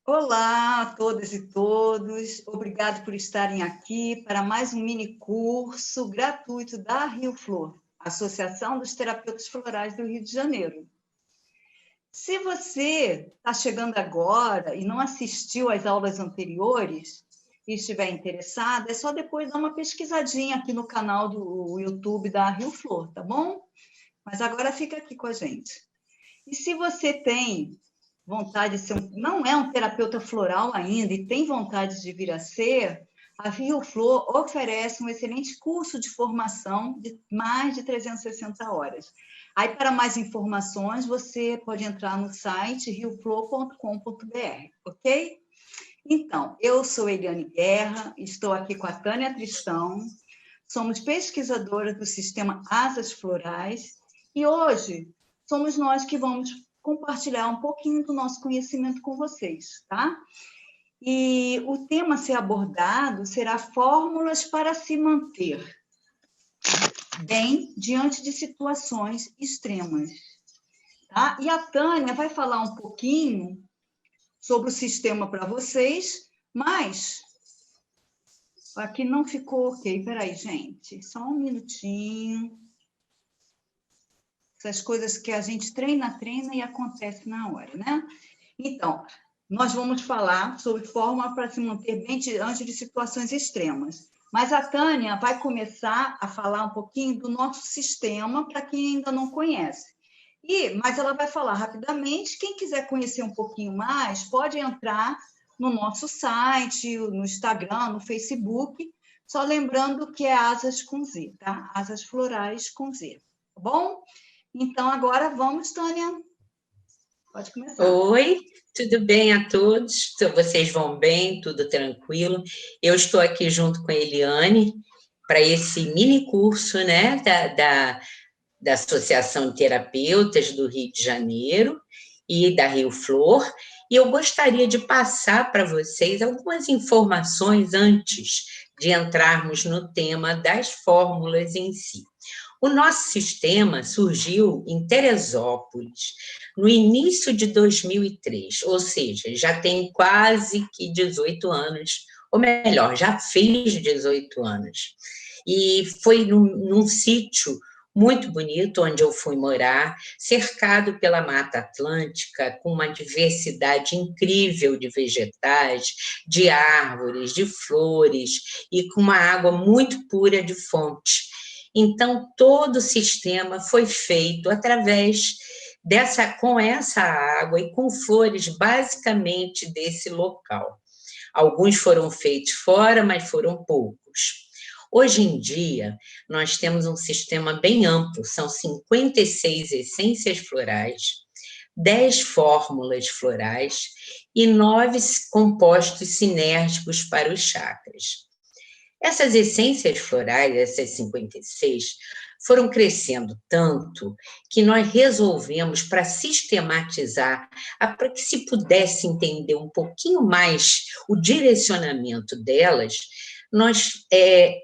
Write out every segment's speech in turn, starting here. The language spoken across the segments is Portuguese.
Olá a todas e todos, obrigado por estarem aqui para mais um mini curso gratuito da Rio Flor, Associação dos Terapeutas Florais do Rio de Janeiro. Se você está chegando agora e não assistiu às aulas anteriores e estiver interessado, é só depois dar uma pesquisadinha aqui no canal do YouTube da Rio Flor, tá bom? Mas agora fica aqui com a gente. E se você tem vontade de ser não é um terapeuta floral ainda e tem vontade de vir a ser, a Rio Flor oferece um excelente curso de formação de mais de 360 horas. Aí, para mais informações, você pode entrar no site rioflor.com.br, ok? Então, eu sou Eliane Guerra, estou aqui com a Tânia Tristão, somos pesquisadoras do sistema Asas Florais e hoje somos nós que vamos compartilhar um pouquinho do nosso conhecimento com vocês, tá? E o tema a ser abordado será fórmulas para se manter bem diante de situações extremas, tá? E a Tânia vai falar um pouquinho sobre o sistema para vocês, mas aqui não ficou ok. Peraí, gente, só um minutinho. Essas coisas que a gente treina e acontece na hora, né? Então, nós vamos falar sobre forma para se manter bem diante de situações extremas. Mas a Tânia vai começar a falar um pouquinho do nosso sistema para quem ainda não conhece. Mas ela vai falar rapidamente. Quem quiser conhecer um pouquinho mais, pode entrar no nosso site, no Instagram, no Facebook, só lembrando que é Asas com Z, tá? Asas Florais com Z, tá bom? Então, agora vamos, Tânia. Pode começar. Oi, tudo bem a todos? Vocês vão bem? Tudo tranquilo? Eu estou aqui junto com a Eliane para esse mini curso, né, da Associação de Terapeutas do Rio de Janeiro e da Rio Flor, e eu gostaria de passar para vocês algumas informações antes de entrarmos no tema das fórmulas em si. O nosso sistema surgiu em Teresópolis, no início de 2003, ou seja, já tem quase que 18 anos, ou melhor, já fez 18 anos. E foi num sítio muito bonito, onde eu fui morar, cercado pela Mata Atlântica, com uma diversidade incrível de vegetais, de árvores, de flores, e com uma água muito pura de fonte. Então, todo o sistema foi feito através com essa água e com flores basicamente desse local. Alguns foram feitos fora, mas foram poucos. Hoje em dia, nós temos um sistema bem amplo, são 56 essências florais, 10 fórmulas florais e 9 compostos sinérgicos para os chakras. Essas essências florais, essas 56, foram crescendo tanto que nós resolvemos, para sistematizar, para que se pudesse entender um pouquinho mais o direcionamento delas, nós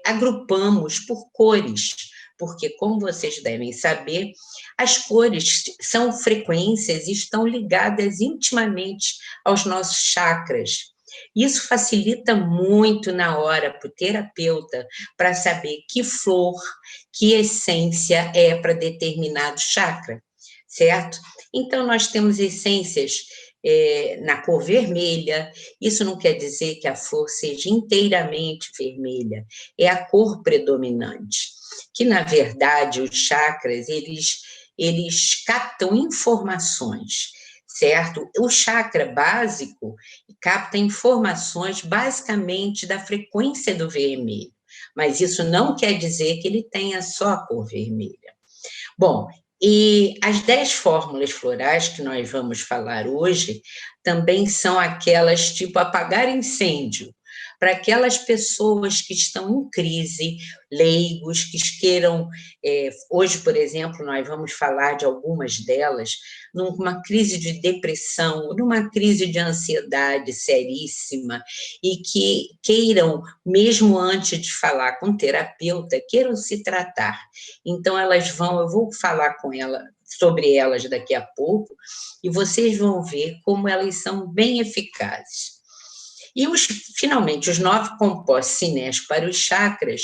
agrupamos por cores, porque, como vocês devem saber, as cores são frequências e estão ligadas intimamente aos nossos chakras. Isso facilita muito na hora para o terapeuta para saber que flor, que essência é para determinado chakra, certo? Então, nós temos essências na cor vermelha. Isso não quer dizer que a flor seja inteiramente vermelha, é a cor predominante, que, na verdade, os chakras, eles captam informações, certo? O chakra básico capta informações basicamente da frequência do vermelho, mas isso não quer dizer que ele tenha só a cor vermelha. Bom, e as 10 fórmulas florais que nós vamos falar hoje também são aquelas tipo apagar incêndio, para aquelas pessoas que estão em crise, leigos, que queiram... hoje, por exemplo, nós vamos falar de algumas delas, numa crise de depressão, numa crise de ansiedade seríssima, e que queiram, mesmo antes de falar com o terapeuta, queiram se tratar. Então, eu vou falar com ela sobre elas daqui a pouco, e vocês vão ver como elas são bem eficazes. E, finalmente, os 9 compostos sinérgicos para os chakras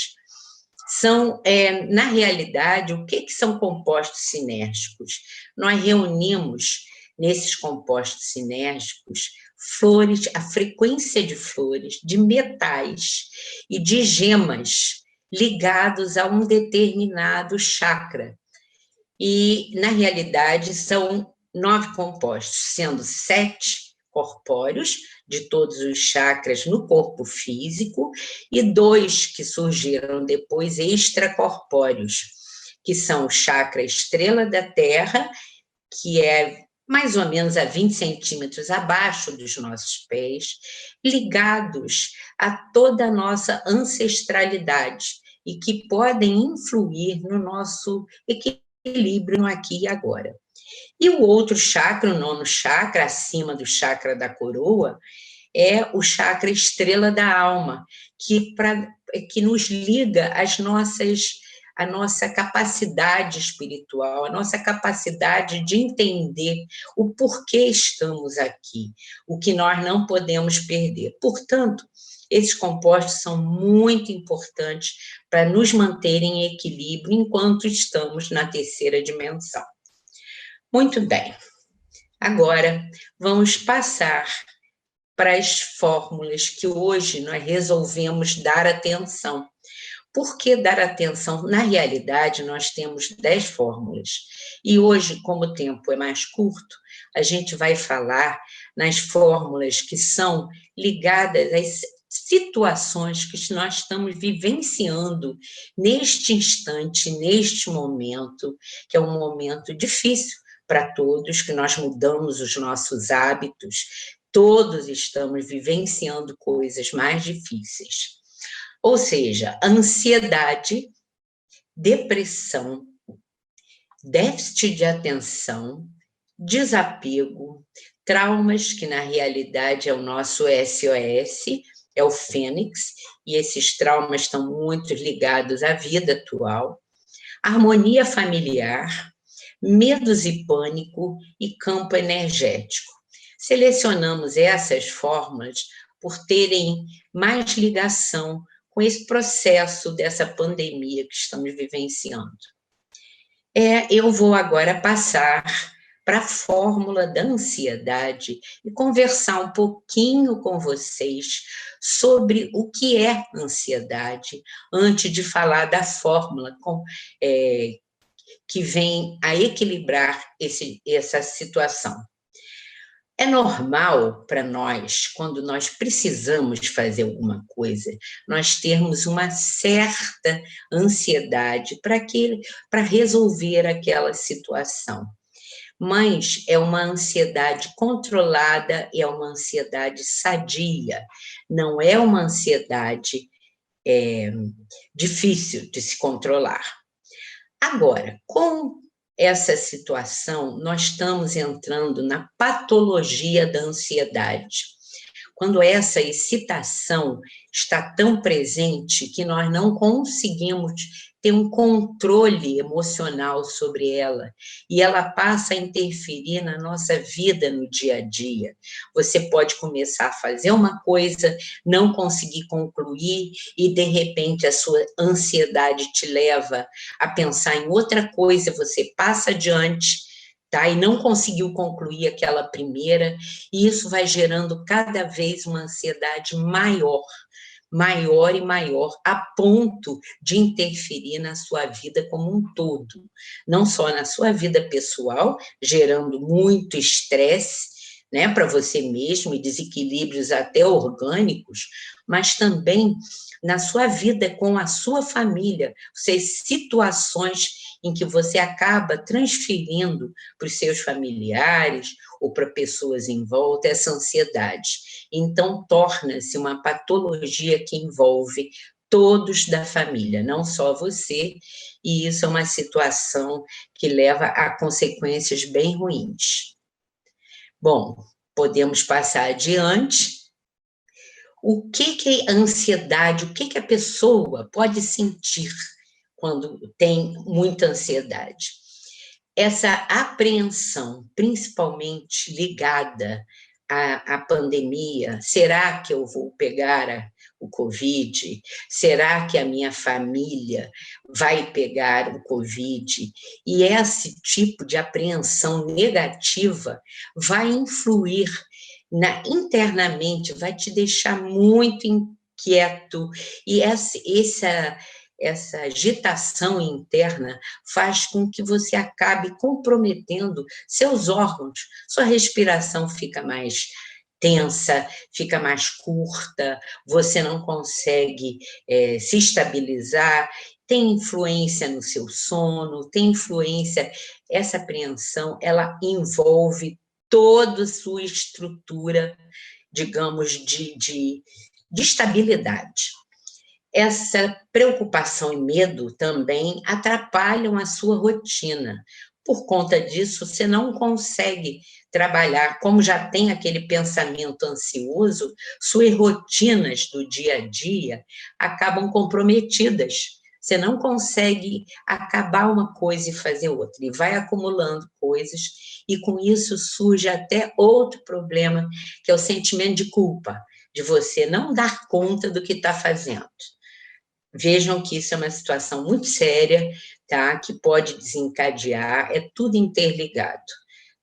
são, na realidade, o que são compostos sinérgicos? Nós reunimos, nesses compostos sinérgicos, flores, a frequência de flores, de metais e de gemas ligados a um determinado chakra. E, na realidade, são 9 compostos, sendo 7 corpóreos, de todos os chakras no corpo físico, e 2 que surgiram depois extracorpóreos, que são o chakra estrela da Terra, que é mais ou menos a 20 centímetros abaixo dos nossos pés, ligados a toda a nossa ancestralidade e que podem influir no nosso equilíbrio no aqui e agora. E o outro chakra, o 9º chakra, acima do chakra da coroa, é o chakra estrela da alma, que nos liga a nossa capacidade espiritual, a nossa capacidade de entender o porquê estamos aqui, o que nós não podemos perder. Portanto, esses compostos são muito importantes para nos manterem em equilíbrio enquanto estamos na 3ª dimensão. Muito bem. Agora, vamos passar para as fórmulas que hoje nós resolvemos dar atenção. Por que dar atenção? Na realidade, nós temos 10 fórmulas. E hoje, como o tempo é mais curto, a gente vai falar nas fórmulas que são ligadas às situações que nós estamos vivenciando neste instante, neste momento, que é um momento difícil para todos, que nós mudamos os nossos hábitos, todos estamos vivenciando coisas mais difíceis. Ou seja, ansiedade, depressão, déficit de atenção, desapego, traumas, que na realidade é o nosso SOS, é o Fênix, e esses traumas estão muito ligados à vida atual, harmonia familiar, medos e pânico e campo energético. Selecionamos essas fórmulas por terem mais ligação com esse processo dessa pandemia que estamos vivenciando. Eu vou agora passar para a fórmula da ansiedade e conversar um pouquinho com vocês sobre o que é ansiedade, antes de falar da fórmula que vem a equilibrar essa situação. É normal para nós, quando nós precisamos fazer alguma coisa, nós termos uma certa ansiedade para resolver aquela situação. Mas é uma ansiedade controlada, é uma ansiedade sadia, não é uma ansiedade difícil de se controlar. Agora, com essa situação, nós estamos entrando na patologia da ansiedade. Quando essa excitação está tão presente que nós não conseguimos ter um controle emocional sobre ela, e ela passa a interferir na nossa vida no dia a dia. Você pode começar a fazer uma coisa, não conseguir concluir, e de repente a sua ansiedade te leva a pensar em outra coisa, você passa adiante, tá? E não conseguiu concluir aquela primeira, e isso vai gerando cada vez uma ansiedade maior e maior, a ponto de interferir na sua vida como um todo. Não só na sua vida pessoal, gerando muito estresse, né, para você mesmo, e desequilíbrios até orgânicos, mas também na sua vida com a sua família, situações em que você acaba transferindo para os seus familiares ou para pessoas em volta essa ansiedade. Então, torna-se uma patologia que envolve todos da família, não só você, e isso é uma situação que leva a consequências bem ruins. Bom, podemos passar adiante. O que é ansiedade? O que a pessoa pode sentir quando tem muita ansiedade? essa apreensão, principalmente ligada à pandemia, será que eu vou pegar o Covid? Será que a minha família vai pegar o Covid? E esse tipo de apreensão negativa vai influir internamente, vai te deixar muito inquieto, e essa agitação interna faz com que você acabe comprometendo seus órgãos, sua respiração fica mais tensa, fica mais curta, você não consegue se estabilizar, tem influência no seu sono, tem influência, essa apreensão, ela envolve toda a sua estrutura, digamos, de estabilidade. Essa preocupação e medo também atrapalham a sua rotina. Por conta disso, você não consegue trabalhar, como já tem aquele pensamento ansioso, suas rotinas do dia a dia acabam comprometidas. Você não consegue acabar uma coisa e fazer outra, e vai acumulando coisas, e com isso surge até outro problema, que é o sentimento de culpa, de você não dar conta do que está fazendo. Vejam que isso é uma situação muito séria, tá? Que pode desencadear, é tudo interligado,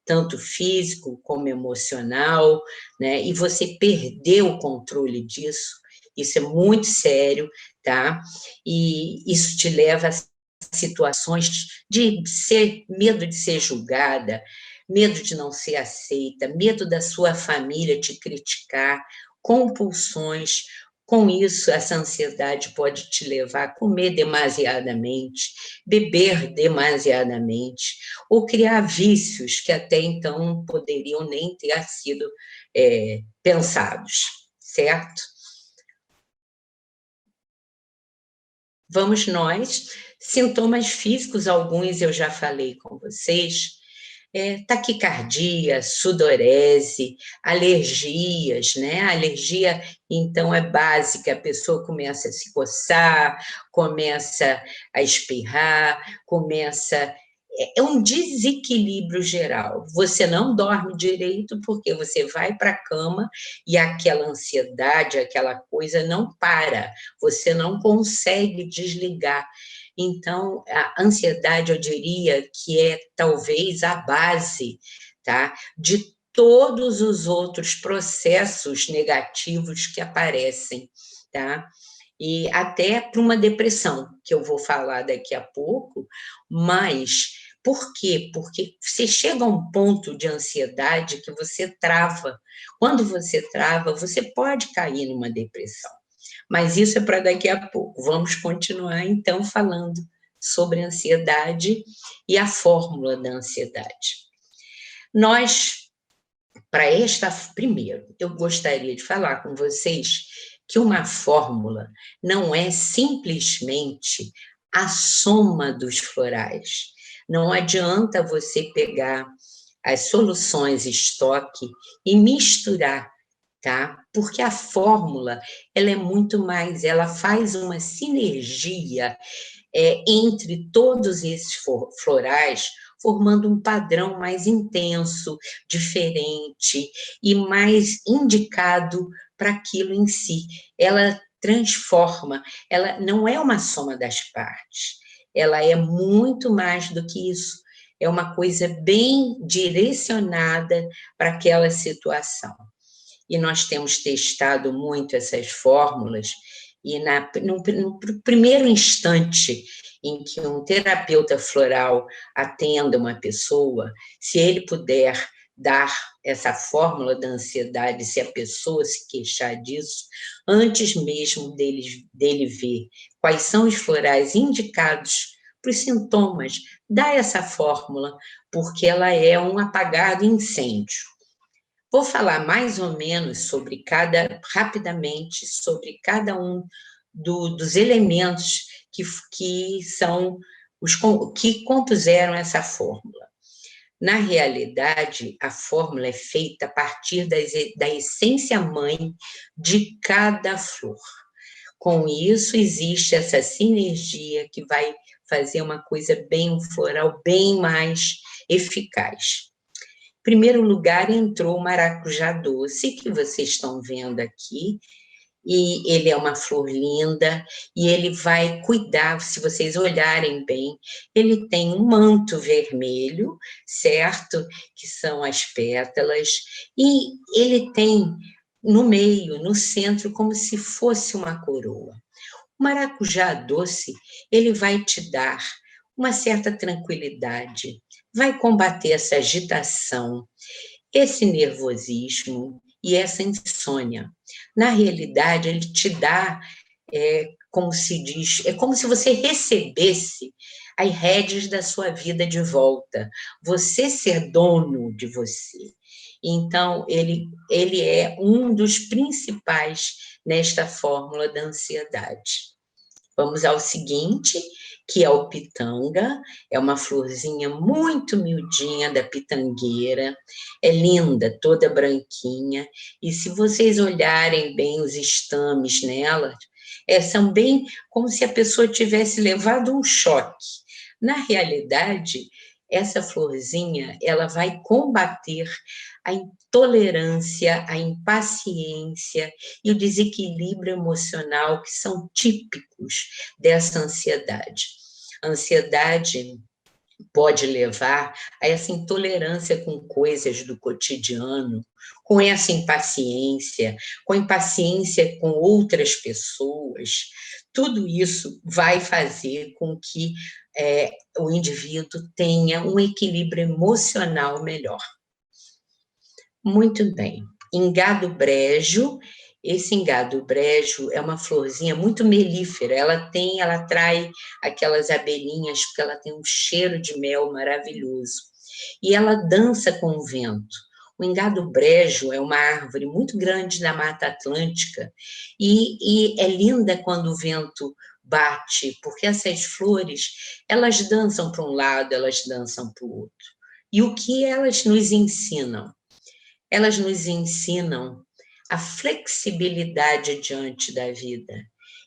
tanto físico como emocional, né? E você perder o controle disso, isso é muito sério, tá? E isso te leva a situações de medo de ser julgada, medo de não ser aceita, medo da sua família te criticar, compulsões. Com isso, essa ansiedade pode te levar a comer demasiadamente, beber demasiadamente, ou criar vícios que até então poderiam nem ter sido pensados, certo? Vamos nós, sintomas físicos, alguns eu já falei com vocês, taquicardia, sudorese, alergias, né? A alergia, então, é básica, a pessoa começa a se coçar, começa a espirrar, começa... É um desequilíbrio geral. Você não dorme direito porque você vai para a cama e aquela ansiedade, aquela coisa não para, você não consegue desligar. Então, a ansiedade, eu diria que é talvez a base, tá, de todos os outros processos negativos que aparecem, tá? E até para uma depressão, que eu vou falar daqui a pouco, mas por quê? Porque você chega a um ponto de ansiedade que você trava. Quando você trava, você pode cair numa depressão. Mas isso é para daqui a pouco. Vamos continuar, então, falando sobre ansiedade e a fórmula da ansiedade. Primeiro, eu gostaria de falar com vocês que uma fórmula não é simplesmente a soma dos florais. Não adianta você pegar as soluções estoque e misturar, tá? Porque a fórmula, ela é muito mais, ela faz uma sinergia entre todos esses florais, formando um padrão mais intenso, diferente e mais indicado para aquilo em si. Ela transforma, ela não é uma soma das partes, ela é muito mais do que isso. É uma coisa bem direcionada para aquela situação. E nós temos testado muito essas fórmulas, e no primeiro instante em que um terapeuta floral atenda uma pessoa, se ele puder dar essa fórmula da ansiedade, se a pessoa se queixar disso, antes mesmo dele ver quais são os florais indicados para os sintomas, dá essa fórmula, porque ela é um apagar do incêndio. Vou falar mais ou menos rapidamente, sobre cada um dos elementos que são que compuseram essa fórmula. Na realidade, a fórmula é feita a partir da essência mãe de cada flor. Com isso, existe essa sinergia que vai fazer uma coisa bem, um floral bem mais eficaz. Em primeiro lugar, entrou o maracujá doce, que vocês estão vendo aqui, e ele é uma flor linda, e ele vai cuidar, se vocês olharem bem, ele tem um manto vermelho, certo? Que são as pétalas, e ele tem no meio, no centro, como se fosse uma coroa. O maracujá doce, ele vai te dar uma certa tranquilidade, vai combater essa agitação, esse nervosismo e essa insônia. Na realidade, ele te dá, como se diz, é como se você recebesse as rédeas da sua vida de volta, você ser dono de você. Então, ele é um dos principais nesta fórmula da ansiedade. Vamos ao seguinte, que é o pitanga, é uma florzinha muito miudinha da pitangueira, é linda, toda branquinha, e se vocês olharem bem os estames nela, são bem como se a pessoa tivesse levado um choque. Na realidade, essa florzinha, ela vai combater a intolerância, a impaciência e o desequilíbrio emocional que são típicos dessa ansiedade. A ansiedade pode levar a essa intolerância com coisas do cotidiano, com essa impaciência, com impaciência com outras pessoas. Tudo isso vai fazer com que o indivíduo tenha um equilíbrio emocional melhor. Muito bem. Engado brejo. Esse engado brejo é uma florzinha muito melífera. Ela atrai aquelas abelhinhas, porque ela tem um cheiro de mel maravilhoso. E ela dança com o vento. O engado brejo é uma árvore muito grande da Mata Atlântica e é linda quando o vento bate, porque essas flores, elas dançam para um lado, elas dançam para o outro. E o que elas nos ensinam? Elas nos ensinam a flexibilidade diante da vida.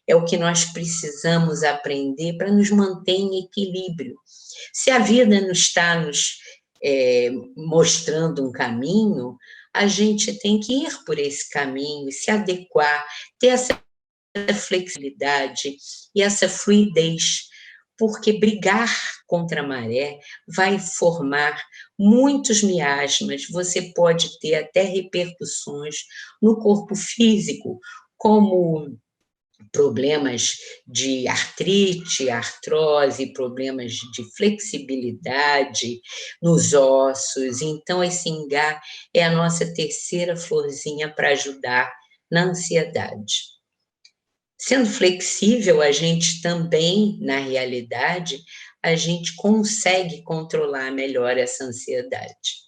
É o que nós precisamos aprender para nos manter em equilíbrio. Se a vida não está nos mostrando um caminho, a gente tem que ir por esse caminho, se adequar, ter essa flexibilidade e essa fluidez, porque brigar contra a maré vai formar muitos miasmas, você pode ter até repercussões no corpo físico, como problemas de artrite, artrose, problemas de flexibilidade nos ossos. Então, esse ingá é a nossa terceira florzinha para ajudar na ansiedade. Sendo flexível, a gente também, na realidade, a gente consegue controlar melhor essa ansiedade.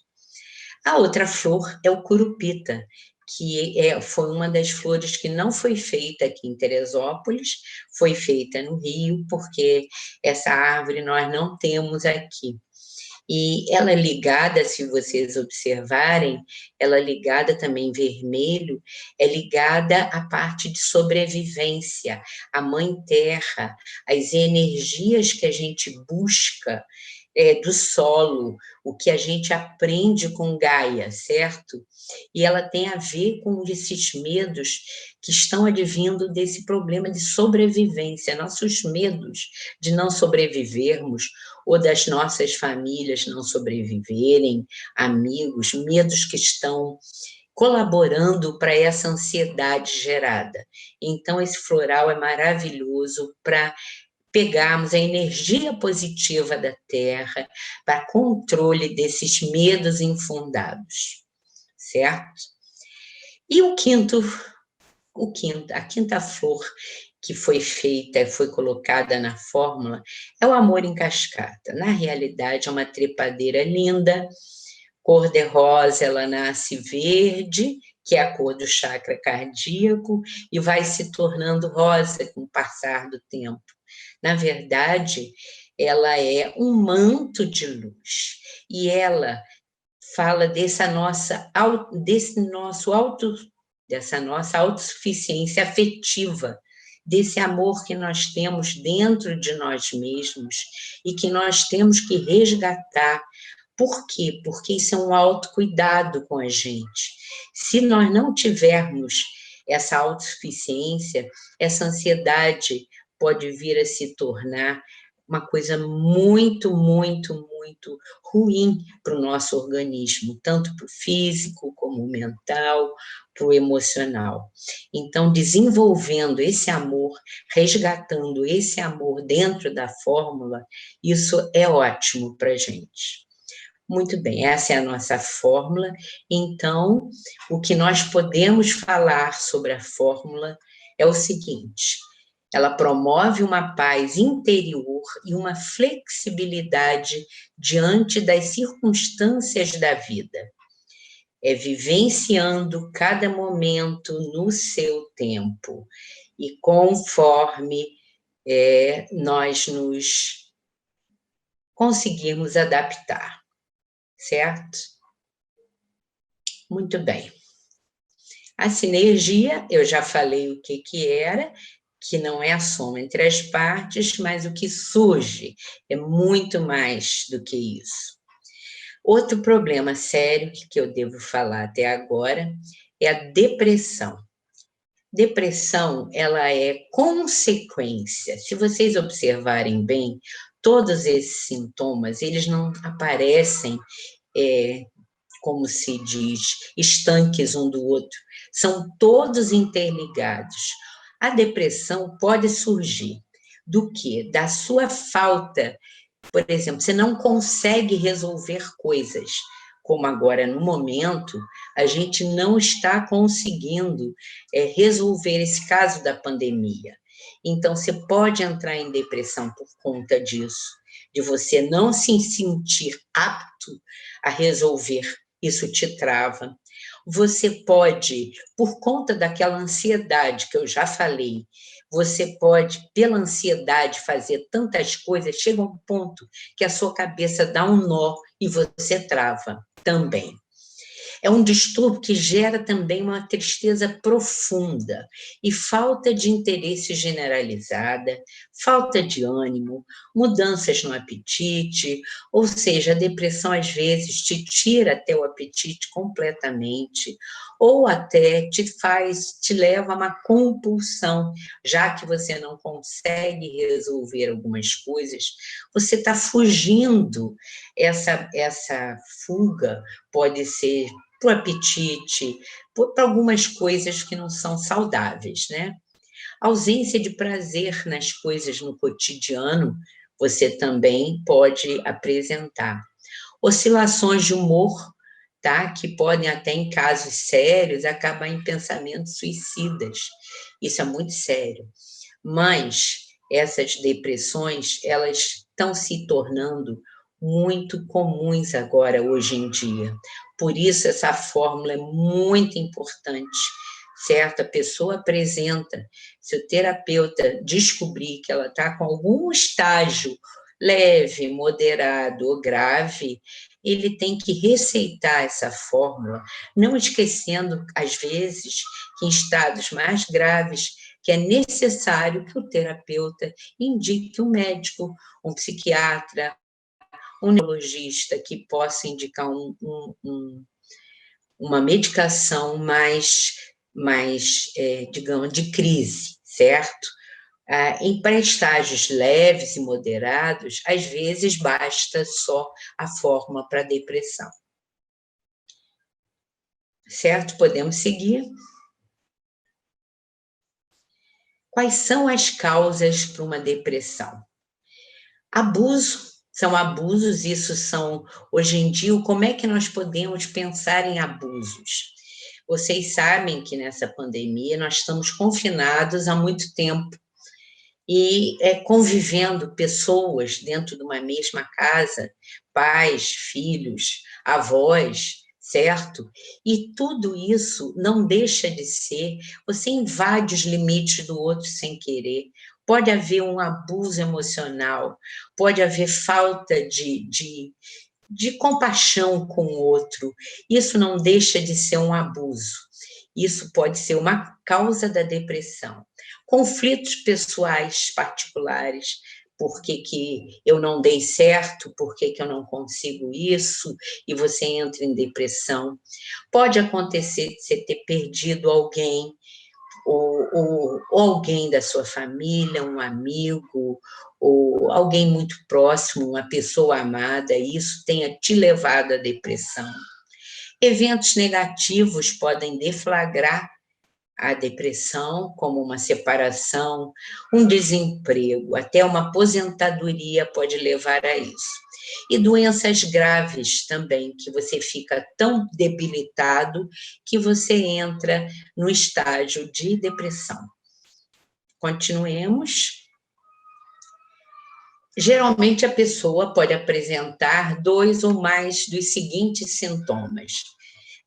A outra flor é o curupita, que foi uma das flores que não foi feita aqui em Teresópolis, foi feita no Rio, porque essa árvore nós não temos aqui. E ela é ligada, se vocês observarem, ela é ligada também vermelho, é ligada à parte de sobrevivência, à mãe terra, às energias que a gente busca do solo, o que a gente aprende com Gaia, certo? E ela tem a ver com esses medos que estão advindo desse problema de sobrevivência, nossos medos de não sobrevivermos, ou das nossas famílias não sobreviverem, amigos, medos que estão colaborando para essa ansiedade gerada. Então, esse floral é maravilhoso para pegarmos a energia positiva da Terra para controle desses medos infundados, certo? E a quinta flor que foi feita, foi colocada na fórmula, é o amor em cascata. Na realidade, é uma trepadeira linda, cor-de-rosa, ela nasce verde, que é a cor do chakra cardíaco, e vai se tornando rosa com o passar do tempo. Na verdade, ela é um manto de luz, e ela fala dessa nossa autossuficiência afetiva, desse amor que nós temos dentro de nós mesmos e que nós temos que resgatar. Por quê? Porque isso é um autocuidado com a gente. Se nós não tivermos essa autossuficiência, essa ansiedade pode vir a se tornar uma coisa muito, muito, muito ruim para o nosso organismo, tanto para o físico, como o mental, para o emocional. Então, desenvolvendo esse amor, resgatando esse amor dentro da fórmula, isso é ótimo para a gente. Muito bem, essa é a nossa fórmula. Então, o que nós podemos falar sobre a fórmula é o seguinte: ela promove uma paz interior e uma flexibilidade diante das circunstâncias da vida. É vivenciando cada momento no seu tempo e conforme nós nos conseguirmos adaptar, certo? Muito bem. A sinergia, eu já falei o que era, que não é a soma entre as partes, mas o que surge é muito mais do que isso. Outro problema sério que eu devo falar até agora é a depressão. Depressão, ela é consequência. Se vocês observarem bem, todos esses sintomas, eles não aparecem, como se diz, estanques um do outro. São todos interligados. A depressão pode surgir do quê? Da sua falta. Por exemplo, você não consegue resolver coisas, como agora no momento, a gente não está conseguindo resolver esse caso da pandemia. Então, você pode entrar em depressão por conta disso, de você não se sentir apto a resolver, isso te trava. Você pode, por conta daquela ansiedade que eu já falei, você pode, pela ansiedade, fazer tantas coisas, chega um ponto que a sua cabeça dá um nó e você trava também. É um distúrbio que gera também uma tristeza profunda e falta de interesse generalizada, falta de ânimo, mudanças no apetite, ou seja, a depressão às vezes te tira até o apetite completamente, ou até te leva a uma compulsão, já que você não consegue resolver algumas coisas, você está fugindo. Essa fuga pode ser para o apetite, para algumas coisas que não são saudáveis, né? Ausência de prazer nas coisas no cotidiano, você também pode apresentar. Oscilações de humor, tá? Que podem até, em casos sérios, acabar em pensamentos suicidas. Isso é muito sério. Mas essas depressões, elas estão se tornando muito comuns agora, hoje em dia. Por isso, essa fórmula é muito importante, certo? A pessoa apresenta, se o terapeuta descobrir que ela está com algum estágio leve, moderado ou grave, ele tem que receitar essa fórmula, não esquecendo, às vezes, que em estados mais graves, que é necessário que o terapeuta indique um médico, um psiquiatra, um neurologista que possa indicar uma medicação mais digamos, de crise, certo? Em pré-estágios leves e moderados, às vezes basta só a fórmula para depressão. Certo? Podemos seguir. Quais são as causas para uma depressão? Abuso. São abusos, isso são, hoje em dia, como é que nós podemos pensar em abusos? Vocês sabem que nessa pandemia nós estamos confinados há muito tempo e convivendo pessoas dentro de uma mesma casa, pais, filhos, avós, certo? E tudo isso não deixa de ser, você invade os limites do outro sem querer, pode haver um abuso emocional, pode haver falta de compaixão com o outro, isso não deixa de ser um abuso, isso pode ser uma causa da depressão. conflitos pessoais particulares. Por que eu não dei certo? Por que eu não consigo isso? E você entra em depressão. Pode acontecer de você ter perdido alguém, ou alguém da sua família, um amigo, ou alguém muito próximo, uma pessoa amada, e isso tenha te levado à depressão. Eventos negativos podem deflagrar a depressão, como uma separação, um desemprego, até uma aposentadoria pode levar a isso. E doenças graves também, que você fica tão debilitado que você entra no estágio de depressão. Continuemos. Geralmente a pessoa pode apresentar 2 ou mais dos seguintes sintomas.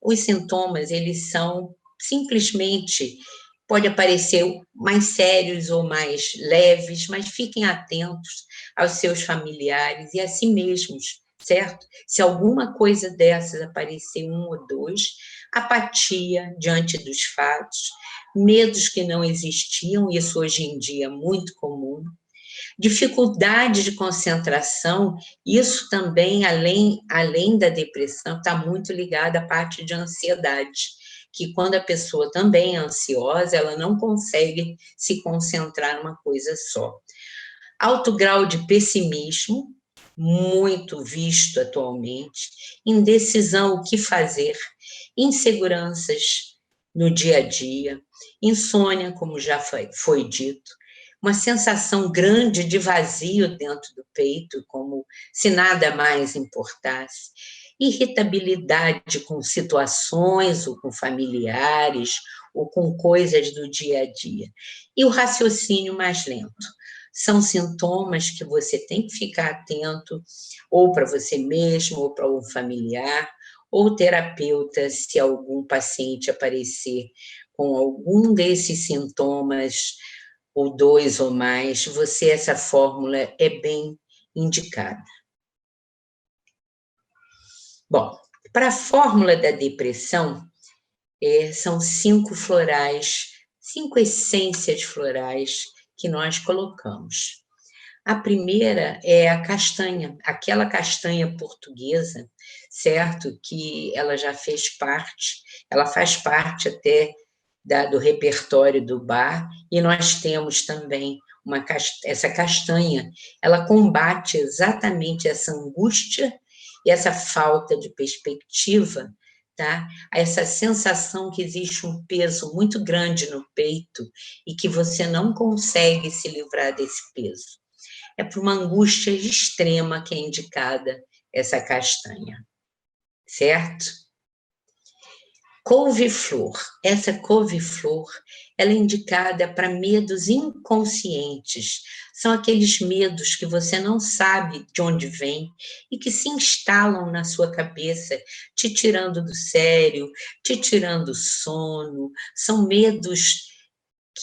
Os sintomas, eles são simplesmente, pode aparecer mais sérios ou mais leves, mas fiquem atentos aos seus familiares e a si mesmos, certo? Se alguma coisa dessas aparecer, 1 ou 2, apatia diante dos fatos, medos que não existiam, isso hoje em dia é muito comum, dificuldade de concentração, isso também, além da depressão, está muito ligado à parte de ansiedade, que quando a pessoa também é ansiosa, ela não consegue se concentrar numa coisa só. Alto grau de pessimismo, muito visto atualmente, indecisão, o que fazer, inseguranças no dia a dia, insônia, como já foi dito, uma sensação grande de vazio dentro do peito, como se nada mais importasse, irritabilidade com situações, ou com familiares, ou com coisas do dia a dia, e o raciocínio mais lento. São sintomas que você tem que ficar atento, ou para você mesmo, ou para um familiar, ou terapeuta, se algum paciente aparecer com algum desses sintomas, ou 2 ou mais, essa fórmula é bem indicada. Bom, para a fórmula da depressão, são 5 florais, 5 essências florais que nós colocamos. A primeira é a castanha, aquela castanha portuguesa, certo? Que ela já fez parte, ela faz parte até do repertório do bar, e nós temos também essa castanha, ela combate exatamente essa angústia e essa falta de perspectiva, tá? Essa sensação que existe um peso muito grande no peito e que você não consegue se livrar desse peso. É por uma angústia extrema que é indicada essa castanha, certo? Couve-flor. Essa couve-flor, ela é indicada para medos inconscientes. São aqueles medos que você não sabe de onde vem e que se instalam na sua cabeça, te tirando do sério, te tirando o sono. São medos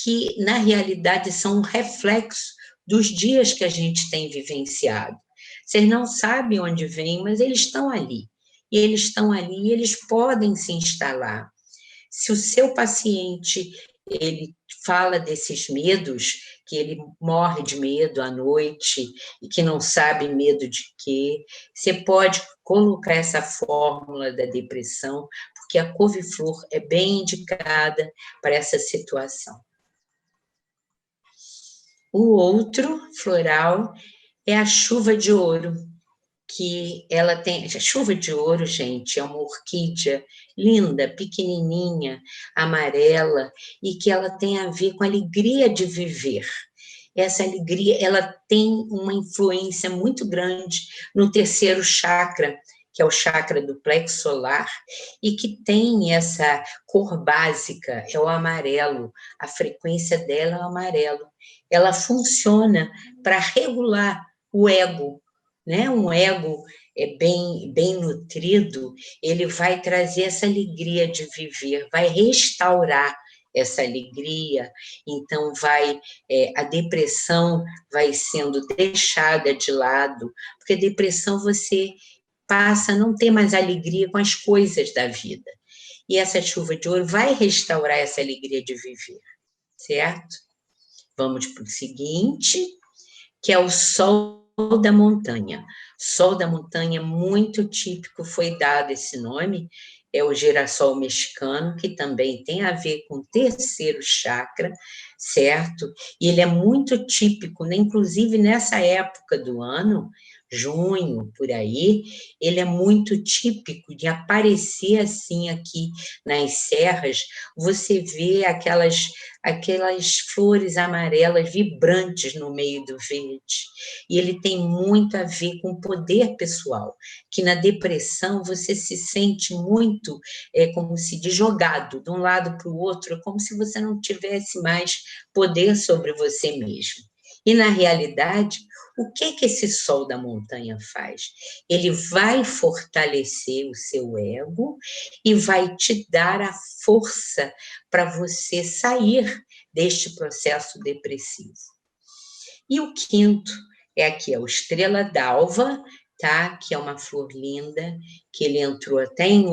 que, na realidade, são um reflexo dos dias que a gente tem vivenciado. Vocês não sabem onde vem, mas eles estão ali. E eles estão ali e eles podem se instalar. Se o seu paciente, ele fala desses medos, que ele morre de medo à noite e que não sabe medo de quê, você pode colocar essa fórmula da depressão, porque a couve-flor é bem indicada para essa situação. O outro floral é a chuva de ouro, que ela tem... A chuva de ouro, gente, é uma orquídea linda, pequenininha, amarela, e que ela tem a ver com a alegria de viver. Essa alegria, ela tem uma influência muito grande no terceiro chakra, que é o chakra do plexo solar, e que tem essa cor básica, é o amarelo, a frequência dela é o amarelo. Ela funciona para regular o ego, né? Um ego bem nutrido, ele vai trazer essa alegria de viver, vai restaurar essa alegria, então a depressão vai sendo deixada de lado, porque a depressão você passa a não ter mais alegria com as coisas da vida. E essa chuva de ouro vai restaurar essa alegria de viver, certo? Vamos para o seguinte, que é o sol da montanha. Sol da montanha, muito típico, foi dado esse nome, é o girassol mexicano, que também tem a ver com o terceiro chakra, certo? E ele é muito típico, né? Inclusive nessa época do ano, junho, por aí, ele é muito típico de aparecer assim aqui nas serras, você vê aquelas flores amarelas vibrantes no meio do verde. E ele tem muito a ver com o poder pessoal, que na depressão você se sente muito, como se diz, jogado de um lado para o outro, como se você não tivesse mais poder sobre você mesmo. E, na realidade, o que esse sol da montanha faz? Ele vai fortalecer o seu ego e vai te dar a força para você sair deste processo depressivo. E o quinto é aqui, é o Estrela d'Alva, tá? Que é uma flor linda, que ele entrou até em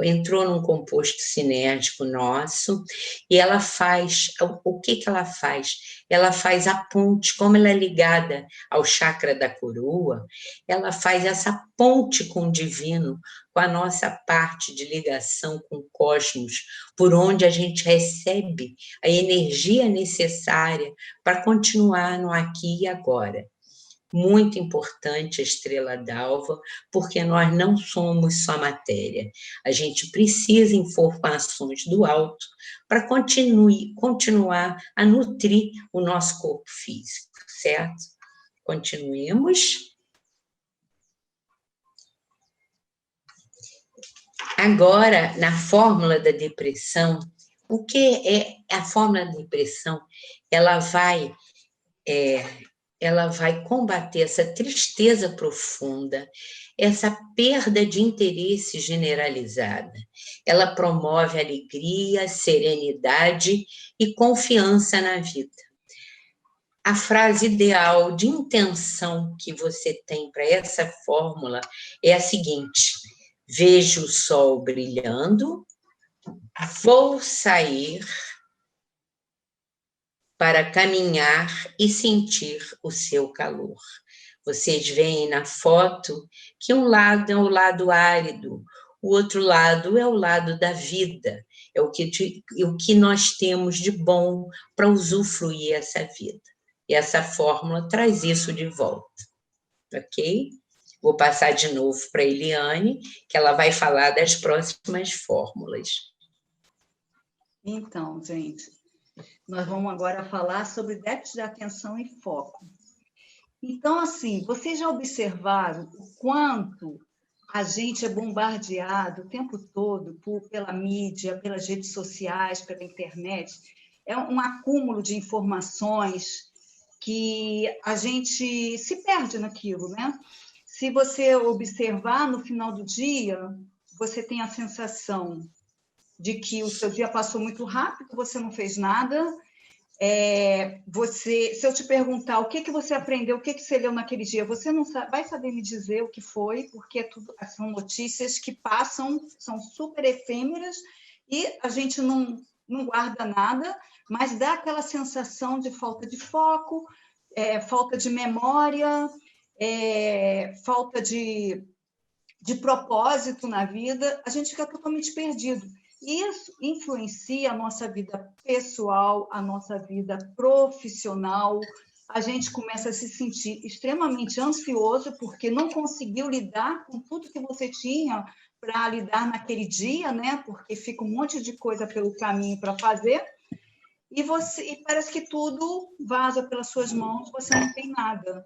entrou num composto sinérgico nosso, e ela faz, o que ela faz? Ela faz a ponte, como ela é ligada ao chakra da coroa, ela faz essa ponte com o divino, com a nossa parte de ligação com o cosmos, por onde a gente recebe a energia necessária para continuar no aqui e agora. Muito importante a Estrela d'Alva, porque nós não somos só matéria. A gente precisa de informações do alto para continuar a nutrir o nosso corpo físico, certo? Continuemos. Agora, na fórmula da depressão, o que é a fórmula da depressão? Ela vai combater essa tristeza profunda, essa perda de interesse generalizada. Ela promove alegria, serenidade e confiança na vida. A frase ideal de intenção que você tem para essa fórmula é a seguinte: vejo o sol brilhando, vou sair para caminhar e sentir o seu calor. Vocês veem na foto que um lado é o lado árido, o outro lado é o lado da vida, é o que nós temos de bom para usufruir essa vida. E essa fórmula traz isso de volta, ok? Vou passar de novo para a Eliane, que ela vai falar das próximas fórmulas. Então, gente, nós vamos agora falar sobre déficit de atenção e foco. Então, assim, vocês já observaram o quanto a gente é bombardeado o tempo todo pela mídia, pelas redes sociais, pela internet? É um acúmulo de informações que a gente se perde naquilo, né? Se você observar, no final do dia, você tem a sensação de que o seu dia passou muito rápido, você não fez nada. Se eu te perguntar o que você aprendeu, o que você leu naquele dia, você não vai saber me dizer o que foi, porque são notícias que passam, são super efêmeras, e a gente não guarda nada, mas dá aquela sensação de falta de foco, falta de memória, falta de propósito na vida, a gente fica totalmente perdido. Isso influencia a nossa vida pessoal, a nossa vida profissional. A gente começa a se sentir extremamente ansioso porque não conseguiu lidar com tudo que você tinha para lidar naquele dia, né? Porque fica um monte de coisa pelo caminho para fazer e parece que tudo vaza pelas suas mãos, você não tem nada.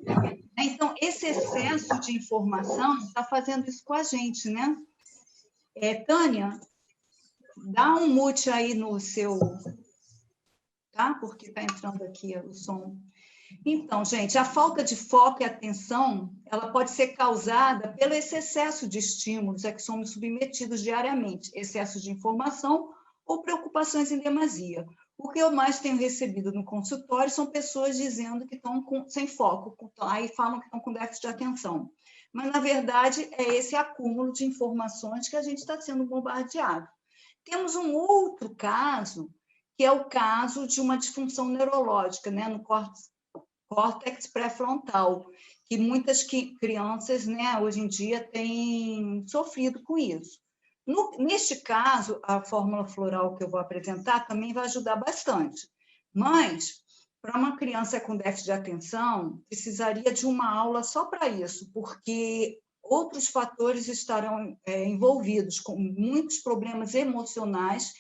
Então, esse excesso de informação está fazendo isso com a gente, né? Tânia, dá um mute aí no seu... Tá? Porque está entrando aqui o som. Então, gente, a falta de foco e atenção, ela pode ser causada pelo esse excesso de estímulos a que somos submetidos diariamente, excesso de informação ou preocupações em demasia. O que eu mais tenho recebido no consultório são pessoas dizendo que estão sem foco, aí falam que estão com déficit de atenção. Mas, na verdade, é esse acúmulo de informações que a gente está sendo bombardeado. Temos um outro caso, que é o caso de uma disfunção neurológica, né, no córtex pré-frontal, que muitas crianças, né, hoje em dia têm sofrido com isso. Neste caso, a fórmula floral que eu vou apresentar também vai ajudar bastante, mas para uma criança com déficit de atenção, precisaria de uma aula só para isso, porque outros fatores estarão envolvidos, com muitos problemas emocionais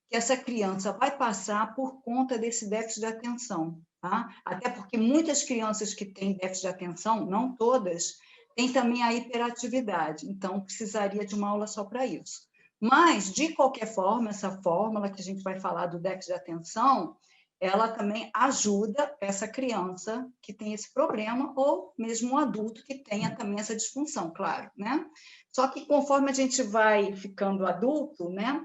que essa criança vai passar por conta desse déficit de atenção. Tá? Até porque muitas crianças que têm déficit de atenção, não todas, têm também a hiperatividade, então precisaria de uma aula só para isso. Mas, de qualquer forma, essa fórmula que a gente vai falar do déficit de atenção, ela também ajuda essa criança que tem esse problema, ou mesmo um adulto que tenha também essa disfunção, claro, né? Só que conforme a gente vai ficando adulto, né,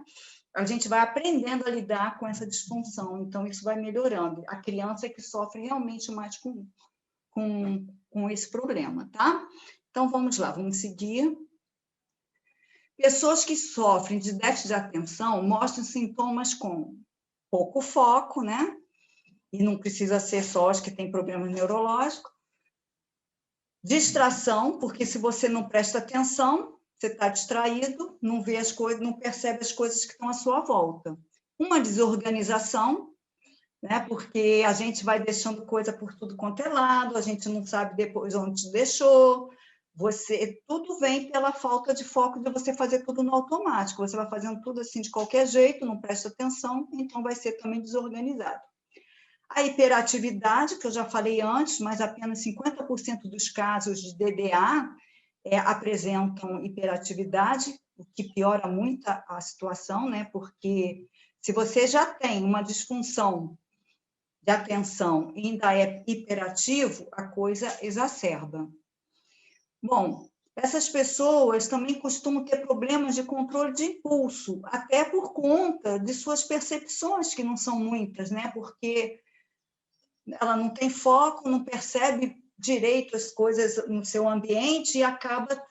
a gente vai aprendendo a lidar com essa disfunção, então isso vai melhorando. A criança é que sofre realmente mais com esse problema, tá? Então, vamos lá, vamos seguir. Pessoas que sofrem de déficit de atenção mostram sintomas como pouco foco, né? E não precisa ser só os que têm problemas neurológicos. Distração, porque se você não presta atenção, você está distraído, não vê as coisas, não percebe as coisas que estão à sua volta. Uma desorganização, né? Porque a gente vai deixando coisa por tudo quanto é lado, a gente não sabe depois onde deixou. Tudo vem pela falta de foco de você fazer tudo no automático. Você vai fazendo tudo assim de qualquer jeito, não presta atenção, então vai ser também desorganizado. A hiperatividade, que eu já falei antes, mas apenas 50% dos casos de DDA apresentam hiperatividade, o que piora muito a situação, né? Porque se você já tem uma disfunção de atenção e ainda é hiperativo, a coisa exacerba. Bom, essas pessoas também costumam ter problemas de controle de impulso, até por conta de suas percepções, que não são muitas, né? Porque ela não tem foco, não percebe direito as coisas no seu ambiente e acaba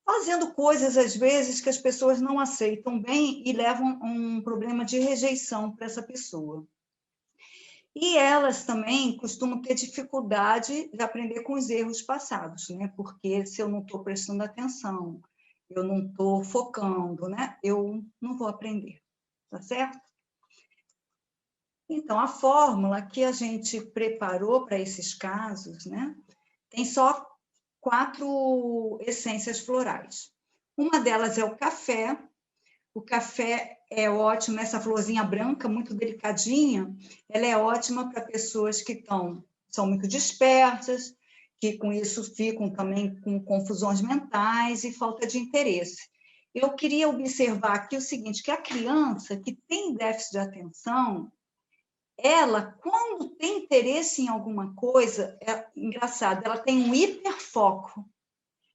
fazendo coisas, às vezes, que as pessoas não aceitam bem e levam um problema de rejeição para essa pessoa. E elas também costumam ter dificuldade de aprender com os erros passados, né? Porque se eu não estou prestando atenção, eu não estou focando, né? Eu não vou aprender, tá certo? Então, a fórmula que a gente preparou para esses casos, né, tem só 4 essências florais. Uma delas é o café. O café é ótimo, essa florzinha branca, muito delicadinha, ela é ótima para pessoas que são muito dispersas, que com isso ficam também com confusões mentais e falta de interesse. Eu queria observar aqui o seguinte, que a criança que tem déficit de atenção, ela, quando tem interesse em alguma coisa, é engraçado, ela tem um hiperfoco.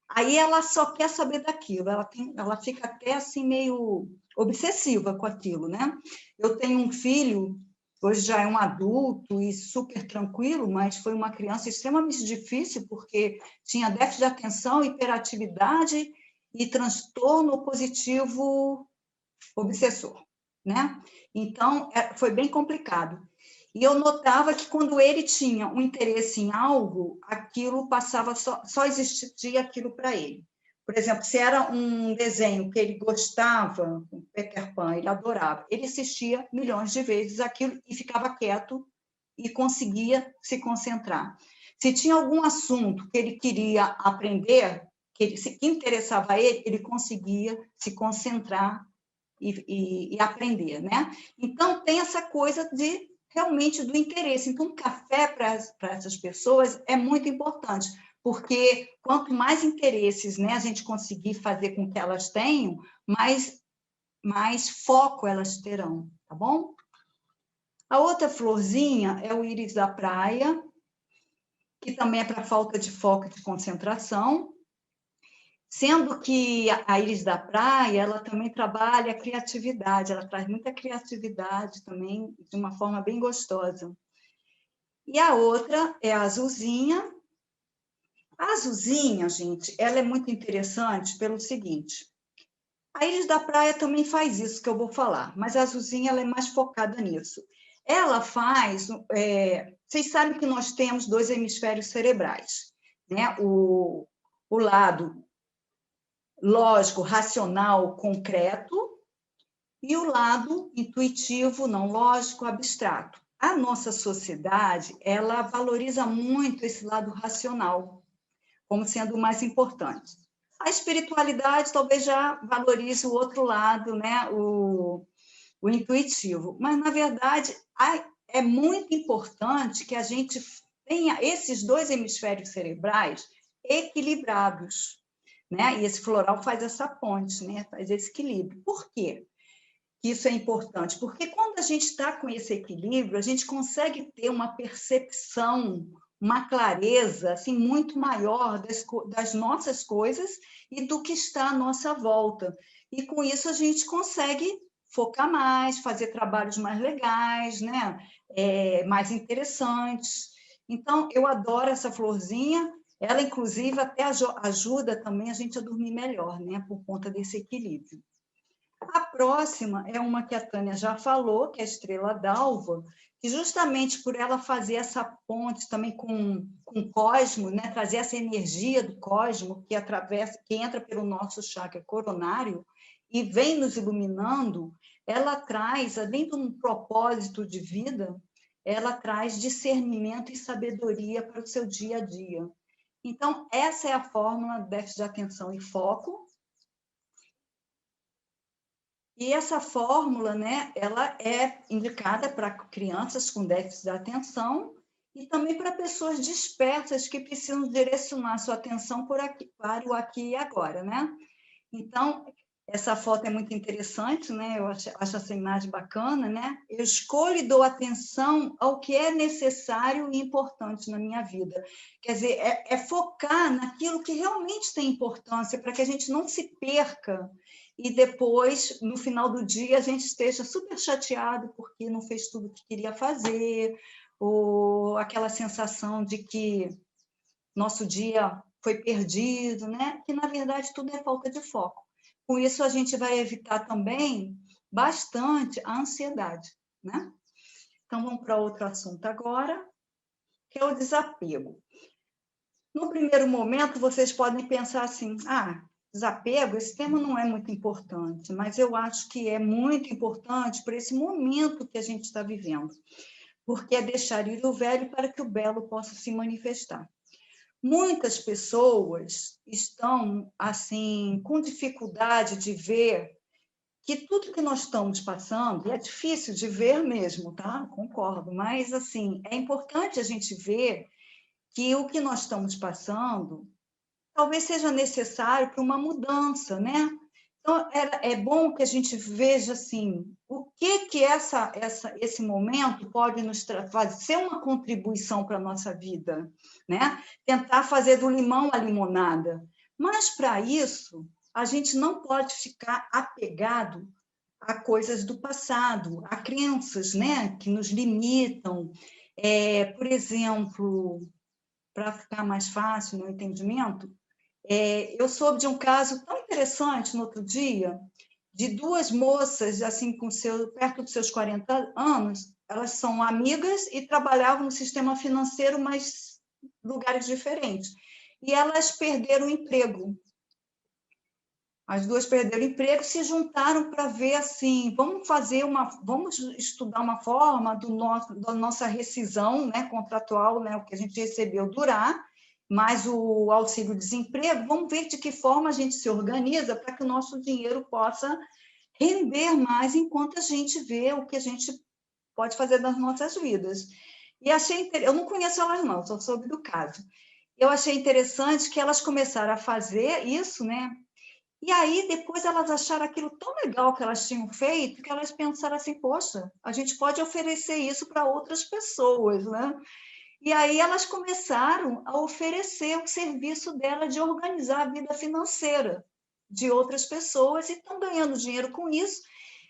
Aí ela só quer saber daquilo, ela fica até assim meio obsessiva com aquilo, né? Eu tenho um filho, hoje já é um adulto e super tranquilo, mas foi uma criança extremamente difícil, porque tinha déficit de atenção, hiperatividade e transtorno positivo obsessor, né? Então, foi bem complicado. E eu notava que quando ele tinha um interesse em algo, aquilo passava, só existia aquilo para ele. Por exemplo, se era um desenho que ele gostava, o Peter Pan, ele adorava, ele assistia milhões de vezes aquilo e ficava quieto e conseguia se concentrar. Se tinha algum assunto que ele queria aprender, que interessava a ele, ele conseguia se concentrar e aprender, né? Então, tem essa coisa de realmente do interesse. Então, o café para essas pessoas é muito importante, porque quanto mais interesses, né, a gente conseguir fazer com que elas tenham, mais foco elas terão, tá bom? A outra florzinha é o íris da praia, que também é para falta de foco e de concentração, sendo que a íris da praia, ela também trabalha a criatividade, ela traz muita criatividade também, de uma forma bem gostosa. E a outra é a azulzinha. A azulzinha, gente, ela é muito interessante pelo seguinte, A Ilha da Praia também faz isso que eu vou falar, mas a Azulzinha ela é mais focada nisso. Ela faz... vocês sabem que nós temos 2 hemisférios cerebrais, né? O lado lógico, racional, concreto, e o lado intuitivo, não lógico, abstrato. A nossa sociedade, ela valoriza muito esse lado racional, como sendo o mais importante. A espiritualidade talvez já valorize o outro lado, né? O intuitivo. Mas, na verdade, é muito importante que a gente tenha esses 2 hemisférios cerebrais equilibrados, né? E esse floral faz essa ponte, né? Faz esse equilíbrio. Por quê? Isso é importante, porque quando a gente está com esse equilíbrio, a gente consegue ter uma percepção, uma clareza assim, muito maior das nossas coisas e do que está à nossa volta. E com isso a gente consegue focar mais, fazer trabalhos mais legais, né? Mais interessantes. Então, eu adoro essa florzinha, ela, inclusive, até ajuda também a gente a dormir melhor, né? Por conta desse equilíbrio. A próxima é uma que a Tânia já falou, que é a estrela d'alva, que justamente por ela fazer essa ponte também com o cosmo, né, trazer essa energia do cosmo que atravessa, que entra pelo nosso chakra coronário e vem nos iluminando, ela traz, além de um propósito de vida, ela traz discernimento e sabedoria para o seu dia a dia. Então, essa é a fórmula do déficit de atenção e foco. E essa fórmula, né, ela é indicada para crianças com déficit de atenção e também para pessoas dispersas que precisam direcionar sua atenção para o aqui e agora, né? Então, essa foto é muito interessante, né? Eu acho essa imagem bacana, né? Eu escolho e dou atenção ao que é necessário e importante na minha vida. Quer dizer, é focar naquilo que realmente tem importância, para que a gente não se perca e depois, no final do dia, a gente esteja super chateado porque não fez tudo o que queria fazer, ou aquela sensação de que nosso dia foi perdido, né? Que, na verdade, tudo é falta de foco. Com isso, a gente vai evitar também bastante a ansiedade, né? Então, vamos para outro assunto agora, que é o desapego. No primeiro momento, vocês podem pensar assim, desapego, esse tema não é muito importante, mas eu acho que é muito importante para esse momento que a gente está vivendo, porque é deixar ir o velho para que o belo possa se manifestar. Muitas pessoas estão assim com dificuldade de ver que tudo que nós estamos passando, e é difícil de ver mesmo, tá? Concordo, mas assim, é importante a gente ver que o que nós estamos passando talvez seja necessário para uma mudança, né? Então, é bom que a gente veja assim, o que esse momento pode nos fazer uma contribuição para a nossa vida, né? Tentar fazer do limão a limonada. Mas, para isso, a gente não pode ficar apegado a coisas do passado, a crenças, né? Que nos limitam. Por exemplo, para ficar mais fácil no entendimento, eu soube de um caso tão interessante no outro dia, de 2 moças, assim, perto dos seus 40 anos, elas são amigas e trabalhavam no sistema financeiro, mas em lugares diferentes. E elas perderam o emprego. As 2 perderam o emprego, se juntaram para ver assim, vamos estudar uma forma da nossa rescisão, né, contratual, né, o que a gente recebeu durar, mais o auxílio-desemprego, vamos ver de que forma a gente se organiza para que o nosso dinheiro possa render mais enquanto a gente vê o que a gente pode fazer nas nossas vidas. E eu não conheço elas não, só soube do caso. Eu achei interessante que elas começaram a fazer isso, né? E aí, depois, elas acharam aquilo tão legal que elas tinham feito, que elas pensaram assim, poxa, a gente pode oferecer isso para outras pessoas, né? E aí elas começaram a oferecer o serviço dela de organizar a vida financeira de outras pessoas e estão ganhando dinheiro com isso.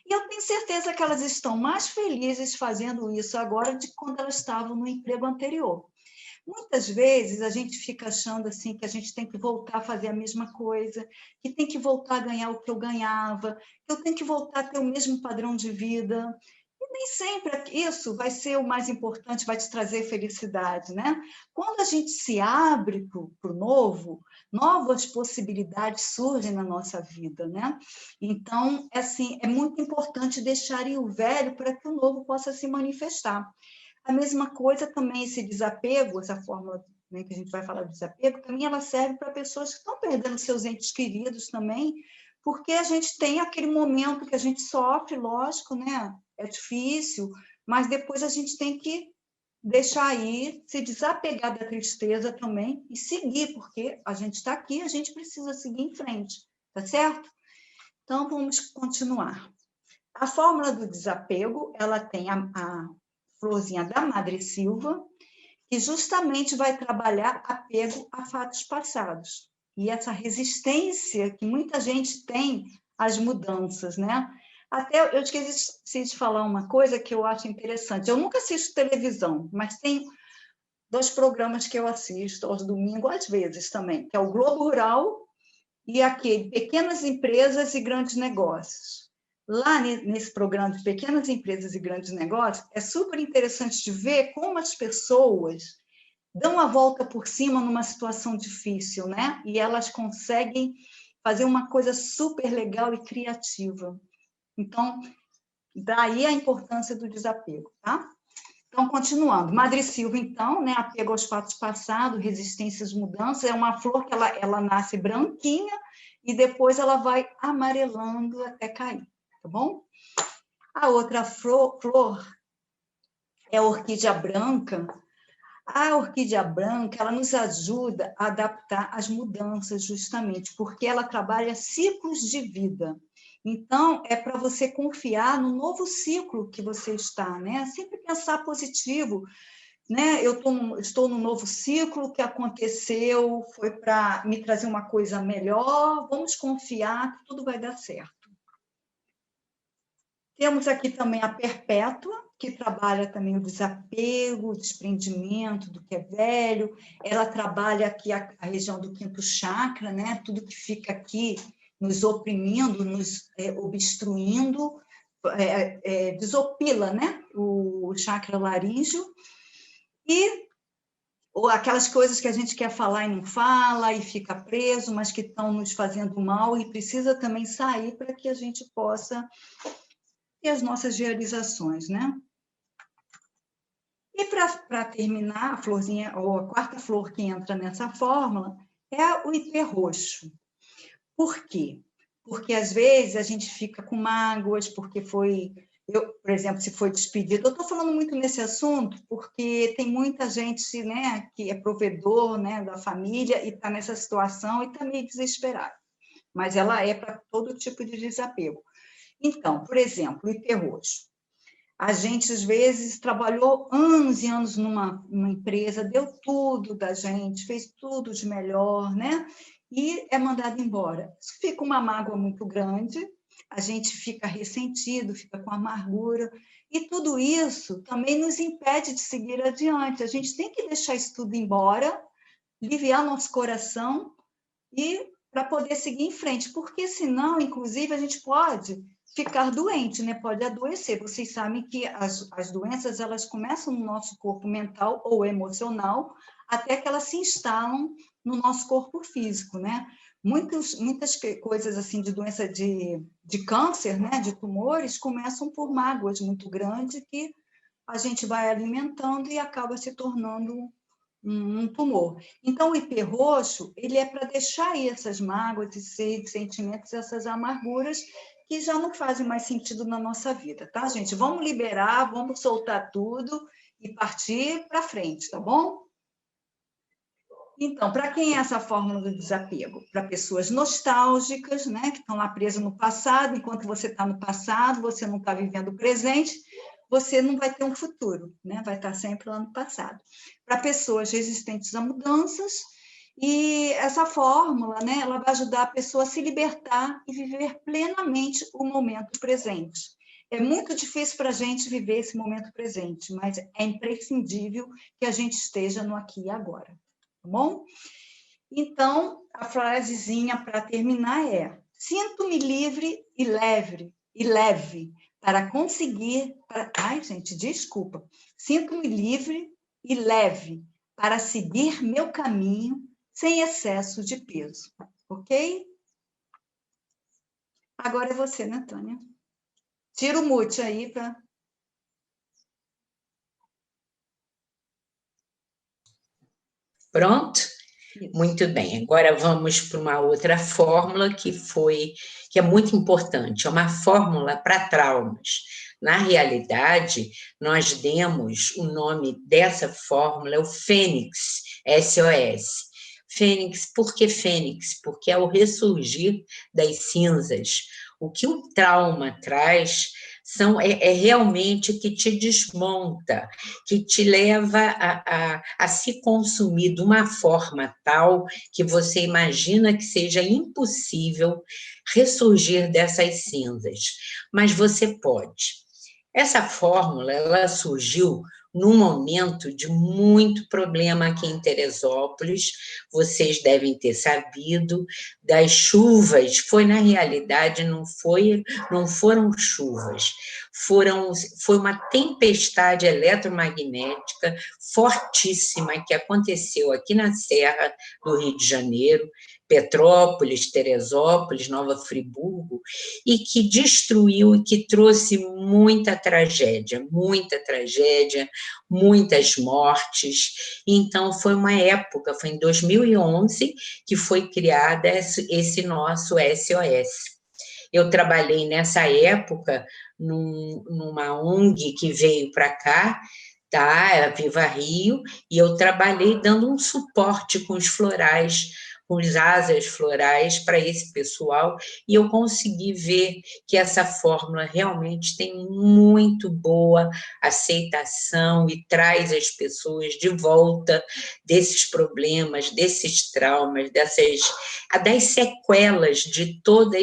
E eu tenho certeza que elas estão mais felizes fazendo isso agora de quando elas estavam no emprego anterior. Muitas vezes a gente fica achando assim que a gente tem que voltar a fazer a mesma coisa, que tem que voltar a ganhar o que eu ganhava, que eu tenho que voltar a ter o mesmo padrão de vida. E nem sempre isso vai ser o mais importante, vai te trazer felicidade, né? Quando a gente se abre para o novo, novas possibilidades surgem na nossa vida, né? Então, assim, é muito importante deixar ir o velho para que o novo possa se manifestar. A mesma coisa também, esse desapego, essa fórmula, né, que a gente vai falar de desapego, também ela serve para pessoas que estão perdendo seus entes queridos também, porque a gente tem aquele momento que a gente sofre, lógico, né? É difícil, mas depois a gente tem que deixar ir, se desapegar da tristeza também e seguir, porque a gente está aqui, a gente precisa seguir em frente, tá certo? Então, vamos continuar. A fórmula do desapego, ela tem a florzinha da Madre Silva, que justamente vai trabalhar apego a fatos passados. E essa resistência que muita gente tem às mudanças, né? Até eu esqueci de falar uma coisa que eu acho interessante. Eu nunca assisto televisão, mas tem 2 programas que eu assisto aos domingos, às vezes também, que é o Globo Rural e aquele Pequenas Empresas e Grandes Negócios. Lá nesse programa de Pequenas Empresas e Grandes Negócios, é super interessante de ver como as pessoas dão a volta por cima numa situação difícil, né? E elas conseguem fazer uma coisa super legal e criativa. Então, daí a importância do desapego, tá? Então, continuando. Madre Silva, então, né? Apego aos fatos passados, resistência às mudanças, é uma flor que ela nasce branquinha e depois ela vai amarelando até cair, tá bom? A outra flor é a orquídea branca. A orquídea branca, ela nos ajuda a adaptar às mudanças, justamente, porque ela trabalha ciclos de vida. Então, é para você confiar no novo ciclo que você está, né? Sempre pensar positivo, né? Eu estou num novo ciclo, o que aconteceu foi para me trazer uma coisa melhor, vamos confiar que tudo vai dar certo. Temos aqui também a Perpétua, que trabalha também o desapego, o desprendimento do que é velho. Ela trabalha aqui a região do 5º chakra, né? Tudo que fica aqui nos oprimindo, nos obstruindo, desopila, né? O chakra laríngeo. E ou aquelas coisas que a gente quer falar e não fala, e fica preso, mas que estão nos fazendo mal, e precisa também sair para que a gente possa ter as nossas realizações, né? E para terminar, a florzinha, ou a 4ª flor que entra nessa fórmula, é o ipê roxo. Por quê? Porque, às vezes, a gente fica com mágoas, porque foi... por exemplo, se foi despedido, eu estou falando muito nesse assunto porque tem muita gente, né, que é provedor, né, da família e está nessa situação e está meio desesperado. Mas ela é para todo tipo de desapego. Então, por exemplo, o ipê roxo. A gente, às vezes, trabalhou anos e anos numa empresa, deu tudo da gente, fez tudo de melhor, né? E é mandado embora. Isso fica uma mágoa muito grande, a gente fica ressentido, fica com amargura, e tudo isso também nos impede de seguir adiante. A gente tem que deixar isso tudo embora, aliviar nosso coração e para poder seguir em frente, porque senão, inclusive, a gente pode ficar doente, né? Pode adoecer. Vocês sabem que as doenças, elas começam no nosso corpo mental ou emocional, até que elas se instalam no nosso corpo físico, né? Muitas coisas assim de doença de câncer, né? De tumores, começam por mágoas muito grandes que a gente vai alimentando e acaba se tornando um tumor. Então, o ipê roxo, ele é para deixar aí essas mágoas, esses sentimentos, essas amarguras que já não fazem mais sentido na nossa vida, tá, gente? Vamos liberar, vamos soltar tudo e partir para frente, tá bom? Então, para quem é essa fórmula do desapego? Para pessoas nostálgicas, né, que estão lá presas no passado, enquanto você está no passado, você não está vivendo o presente, você não vai ter um futuro, né? Vai estar sempre lá no passado. Para pessoas resistentes a mudanças, e essa fórmula, né, ela vai ajudar a pessoa a se libertar e viver plenamente o momento presente. É muito difícil para a gente viver esse momento presente, mas é imprescindível que a gente esteja no aqui e agora, tá bom? Então, a frasezinha para terminar é: sinto-me livre e leve para conseguir... Ai, gente, desculpa. Sinto-me livre e leve para seguir meu caminho sem excesso de peso, ok? Agora é você, né, Tânia? Tira o mute aí para... Pronto? Muito bem. Agora vamos para uma outra fórmula que é muito importante. É uma fórmula para traumas. Na realidade, nós demos o nome dessa fórmula, é o Fênix, SOS. Fênix, por que Fênix? Porque é o ressurgir das cinzas. O que o trauma traz é realmente que te desmonta, que te leva a se consumir de uma forma tal que você imagina que seja impossível ressurgir dessas cinzas. Mas você pode. Essa fórmula, ela surgiu num momento de muito problema aqui em Teresópolis. Vocês devem ter sabido das chuvas. Na realidade, não foram chuvas, foi uma tempestade eletromagnética fortíssima que aconteceu aqui na Serra do Rio de Janeiro, Petrópolis, Teresópolis, Nova Friburgo, e que destruiu e que trouxe muita tragédia, muitas mortes. Então, foi uma época, foi em 2011 que foi criada esse nosso SOS. Eu trabalhei nessa época numa ONG que veio para cá, tá? A Viva Rio, e eu trabalhei dando um suporte com os florais, com as asas florais para esse pessoal, e eu consegui ver que essa fórmula realmente tem muito boa aceitação e traz as pessoas de volta desses problemas, desses traumas, das sequelas de toda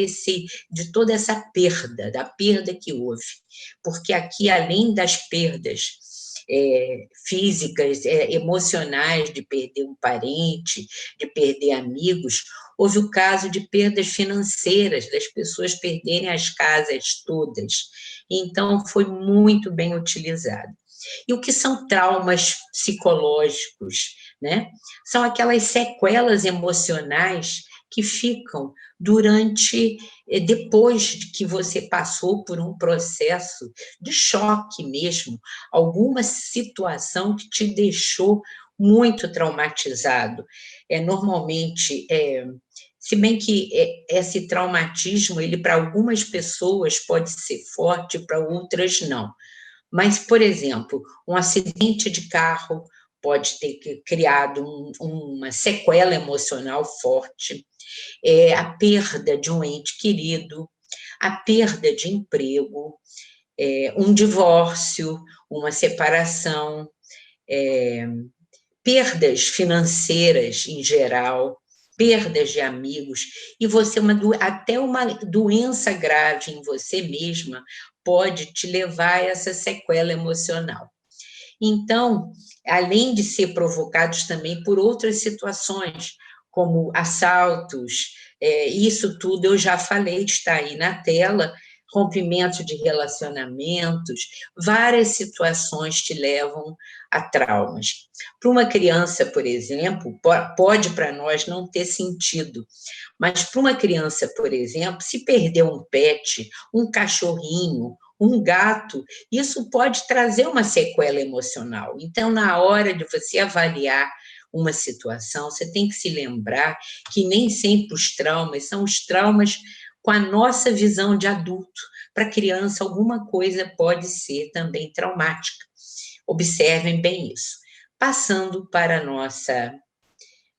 essa perda, da perda que houve. Porque aqui, além das perdas físicas, emocionais, de perder um parente, de perder amigos, houve o caso de perdas financeiras, das pessoas perderem as casas todas. Então, foi muito bem utilizado. E o que são traumas psicológicos, né? São aquelas sequelas emocionais que ficam depois que você passou por um processo de choque mesmo, alguma situação que te deixou muito traumatizado. Normalmente, se bem que esse traumatismo, ele para algumas pessoas pode ser forte, para outras não. Mas, por exemplo, um acidente de carro pode ter criado uma sequela emocional forte, a perda de um ente querido, a perda de emprego, um divórcio, uma separação, perdas financeiras em geral, perdas de amigos, e até uma doença grave em você mesma pode te levar a essa sequela emocional. Então, além de ser provocados também por outras situações, como assaltos, isso tudo eu já falei, está aí na tela, rompimento de relacionamentos, várias situações te levam a traumas. Para uma criança, por exemplo, pode para nós não ter sentido, mas para uma criança, por exemplo, se perder um pet, um cachorrinho, um gato, isso pode trazer uma sequela emocional. Então, na hora de você avaliar uma situação, você tem que se lembrar que nem sempre os traumas são os traumas com a nossa visão de adulto. Para criança, alguma coisa pode ser também traumática. Observem bem isso. Passando para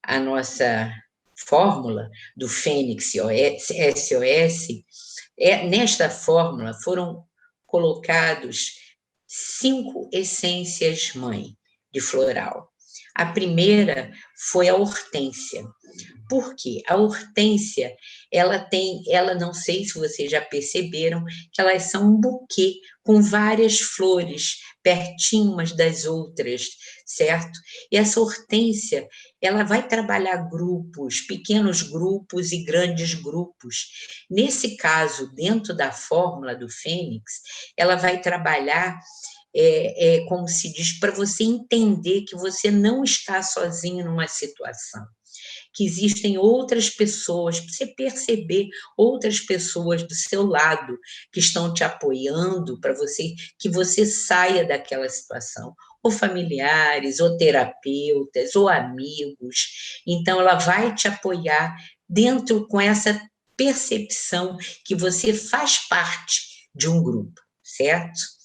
a nossa fórmula do Fênix SOS, nesta fórmula foram colocados 5 essências-mãe de floral. A primeira foi a hortênsia. Por quê? A hortênsia, ela não sei se vocês já perceberam, que elas são um buquê com várias flores pertinho umas das outras, certo? E essa hortênsia, ela vai trabalhar grupos, pequenos grupos e grandes grupos. Nesse caso, dentro da fórmula do Fênix, ela vai trabalhar como se diz, para você entender que você não está sozinho numa situação, que existem outras pessoas, para você perceber outras pessoas do seu lado que estão te apoiando para que você saia daquela situação, ou familiares, ou terapeutas, ou amigos. Então, ela vai te apoiar dentro com essa percepção que você faz parte de um grupo, certo?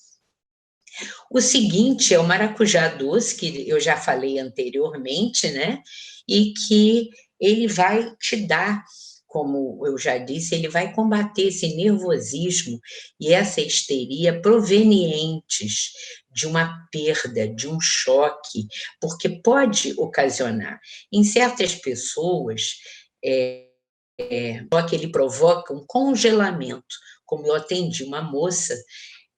O seguinte é o maracujá doce, que eu já falei anteriormente, né? E que ele vai te dar, como eu já disse, ele vai combater esse nervosismo e essa histeria provenientes de uma perda, de um choque, porque pode ocasionar. Em certas pessoas, que ele provoca um congelamento, como eu atendi uma moça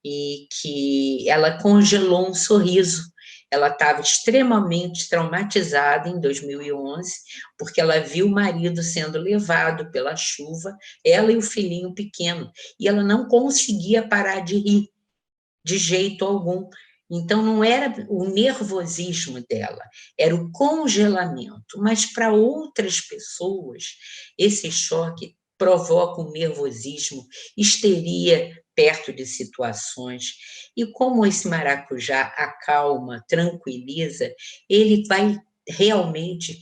e que ela congelou um sorriso. Ela estava extremamente traumatizada em 2011, porque ela viu o marido sendo levado pela chuva, ela e o filhinho pequeno, e ela não conseguia parar de rir, de jeito algum. Então, não era o nervosismo dela, era o congelamento. Mas para outras pessoas, esse choque provoca um nervosismo, histeria perto de situações. E como esse maracujá acalma, tranquiliza, ele vai realmente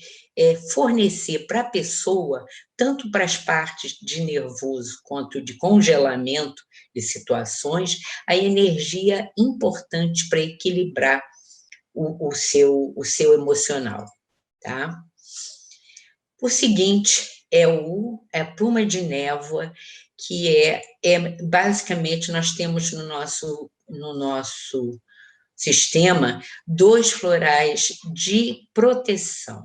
fornecer para a pessoa, tanto para as partes de nervoso quanto de congelamento de situações, a energia importante para equilibrar o seu emocional, tá? O seguinte é a pluma de névoa, que basicamente nós temos no nosso sistema 2 florais de proteção.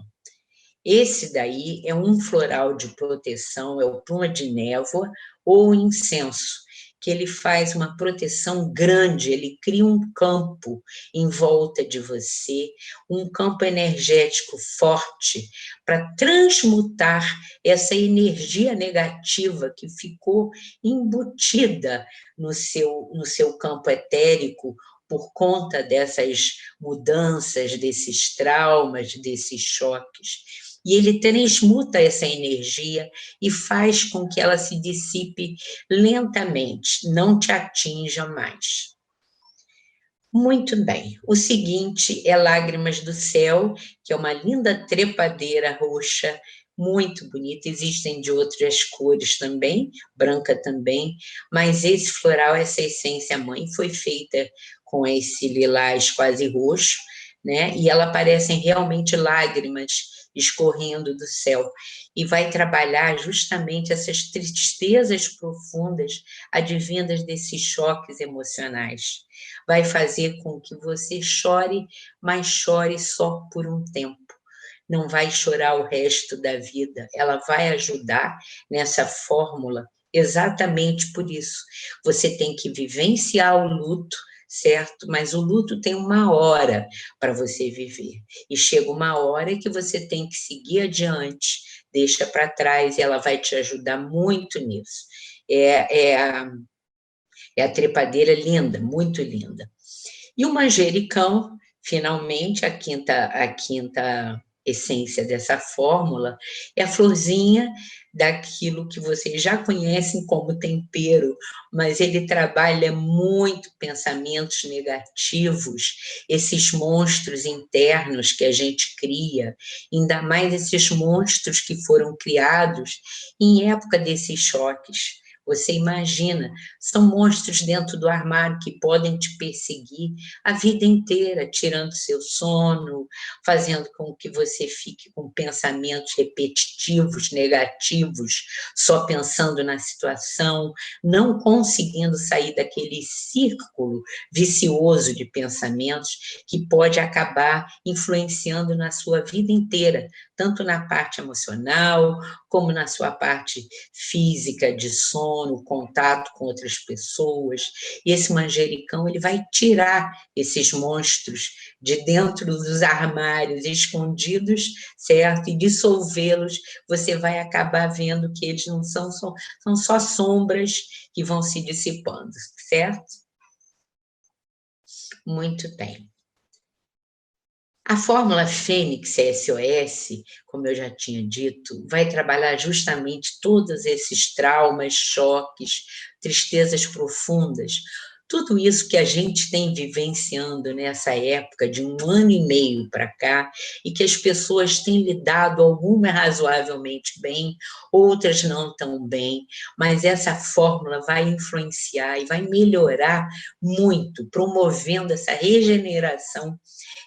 Esse daí é um floral de proteção, é o pluma de névoa ou incenso, que ele faz uma proteção grande, ele cria um campo em volta de você, um campo energético forte, para transmutar essa energia negativa que ficou embutida no seu campo etérico, por conta dessas mudanças, desses traumas, desses choques. E ele transmuta essa energia e faz com que ela se dissipe lentamente, não te atinja mais. Muito bem. O seguinte é Lágrimas do Céu, que é uma linda trepadeira roxa, muito bonita. Existem de outras cores também, branca também, mas esse floral, essa essência mãe, foi feita com esse lilás quase roxo, né? E ela parecem realmente lágrimas escorrendo do céu, e vai trabalhar justamente essas tristezas profundas advindas desses choques emocionais. Vai fazer com que você chore, mas chore só por um tempo. Não vai chorar o resto da vida. Ela vai ajudar nessa fórmula exatamente por isso. Você tem que vivenciar o luto, certo? Mas o luto tem uma hora para você viver. E chega uma hora que você tem que seguir adiante, deixa para trás, e ela vai te ajudar muito nisso. É a trepadeira linda, muito linda. E o manjericão, finalmente, a quinta essência dessa fórmula, é a florzinha daquilo que vocês já conhecem como tempero, mas ele trabalha muito pensamentos negativos, esses monstros internos que a gente cria, ainda mais esses monstros que foram criados em época desses choques. Você imagina, são monstros dentro do armário que podem te perseguir a vida inteira, tirando seu sono, fazendo com que você fique com pensamentos repetitivos, negativos, só pensando na situação, não conseguindo sair daquele círculo vicioso de pensamentos que pode acabar influenciando na sua vida inteira, tanto na parte emocional, como na sua parte física, de sono, contato com outras pessoas. E esse manjericão, ele vai tirar esses monstros de dentro dos armários escondidos, certo? E dissolvê-los, você vai acabar vendo que eles não são só sombras que vão se dissipando, certo? Muito bem. A fórmula Fênix SOS, como eu já tinha dito, vai trabalhar justamente todos esses traumas, choques, tristezas profundas, tudo isso que a gente tem vivenciando nessa época de 1 ano e meio para cá, e que as pessoas têm lidado, algumas razoavelmente bem, outras não tão bem, mas essa fórmula vai influenciar e vai melhorar muito, promovendo essa regeneração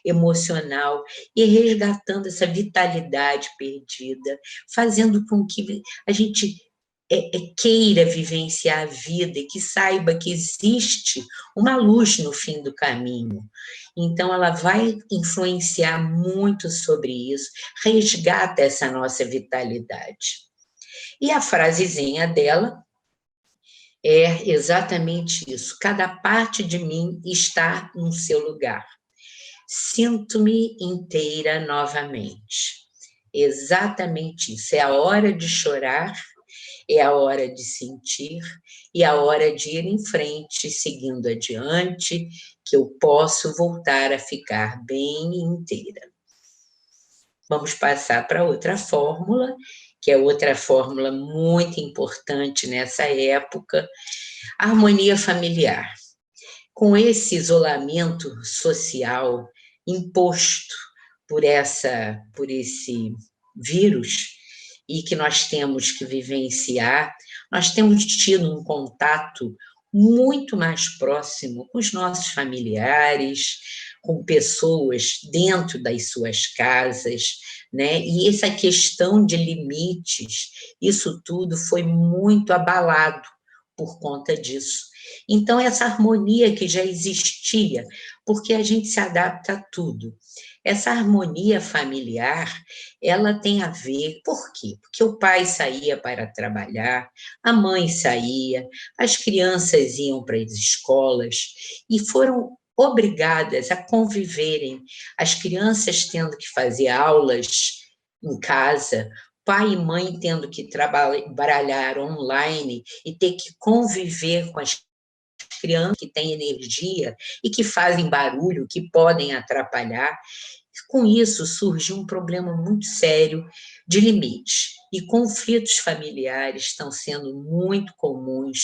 emocional e resgatando essa vitalidade perdida, fazendo com que a gente queira vivenciar a vida e que saiba que existe uma luz no fim do caminho. Então, ela vai influenciar muito sobre isso, resgata essa nossa vitalidade. E a frasezinha dela é exatamente isso: cada parte de mim está no seu lugar. Sinto-me inteira novamente. Exatamente isso. É a hora de chorar, é a hora de sentir e a hora de ir em frente, seguindo adiante, que eu posso voltar a ficar bem inteira. Vamos passar para outra fórmula, que é outra fórmula muito importante nessa época, a harmonia familiar. Com esse isolamento social imposto por esse vírus e que nós temos que vivenciar, nós temos tido um contato muito mais próximo com os nossos familiares, com pessoas dentro das suas casas, né? E essa questão de limites, isso tudo foi muito abalado por conta disso. Então, essa harmonia que já existia, porque a gente se adapta a tudo. Essa harmonia familiar, ela tem a ver, por quê? Porque o pai saía para trabalhar, a mãe saía, as crianças iam para as escolas e foram obrigadas a conviverem, as crianças tendo que fazer aulas em casa, pai e mãe tendo que trabalhar online e ter que conviver com as crianças que têm energia e que fazem barulho, que podem atrapalhar. Com isso, surge um problema muito sério de limites. E conflitos familiares estão sendo muito comuns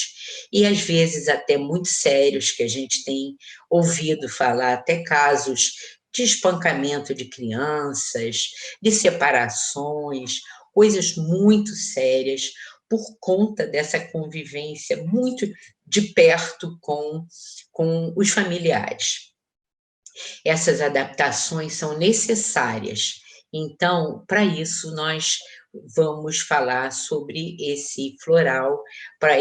e, às vezes, até muito sérios, que a gente tem ouvido falar, até casos de espancamento de crianças, de separações, coisas muito sérias, por conta dessa convivência muito de perto com os familiares. Essas adaptações são necessárias. Então, para isso, nós vamos falar sobre esse floral, para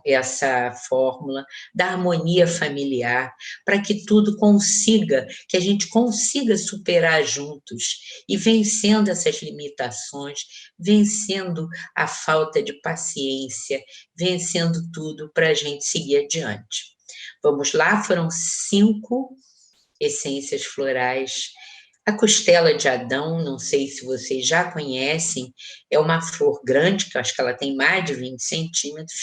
essa fórmula da harmonia familiar, para que tudo consiga, que a gente consiga superar juntos e vencendo essas limitações, vencendo a falta de paciência, vencendo tudo para a gente seguir adiante. Vamos lá, foram 5 essências florais. A costela de Adão, não sei se vocês já conhecem, é uma flor grande, que eu acho que ela tem mais de 20 centímetros,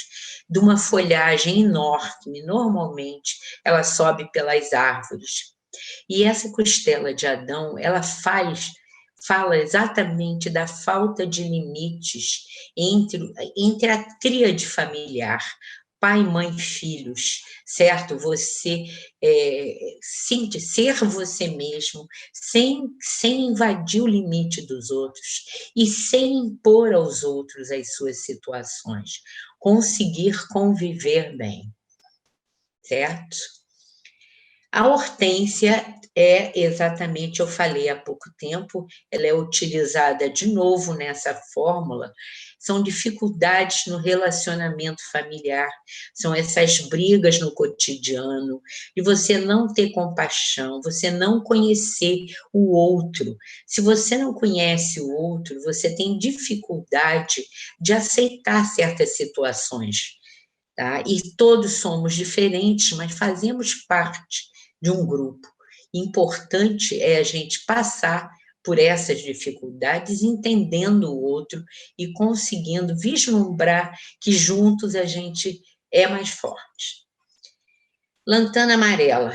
de uma folhagem enorme. Normalmente, ela sobe pelas árvores. E essa costela de Adão, ela fala exatamente da falta de limites entre a tríade familiar, pai, mãe, filhos, certo? Você ser você mesmo, sem invadir o limite dos outros e sem impor aos outros as suas situações. conseguir conviver bem, certo? A hortênsia é exatamente, eu falei há pouco tempo, ela é utilizada de novo nessa fórmula, são dificuldades no relacionamento familiar, são essas brigas no cotidiano, de você não ter compaixão, você não conhecer o outro. Se você não conhece o outro, você tem dificuldade de aceitar certas situações, tá? E todos somos diferentes, mas fazemos parte de um grupo. Importante é a gente passar por essas dificuldades, entendendo o outro e conseguindo vislumbrar que juntos a gente é mais forte. Lantana amarela.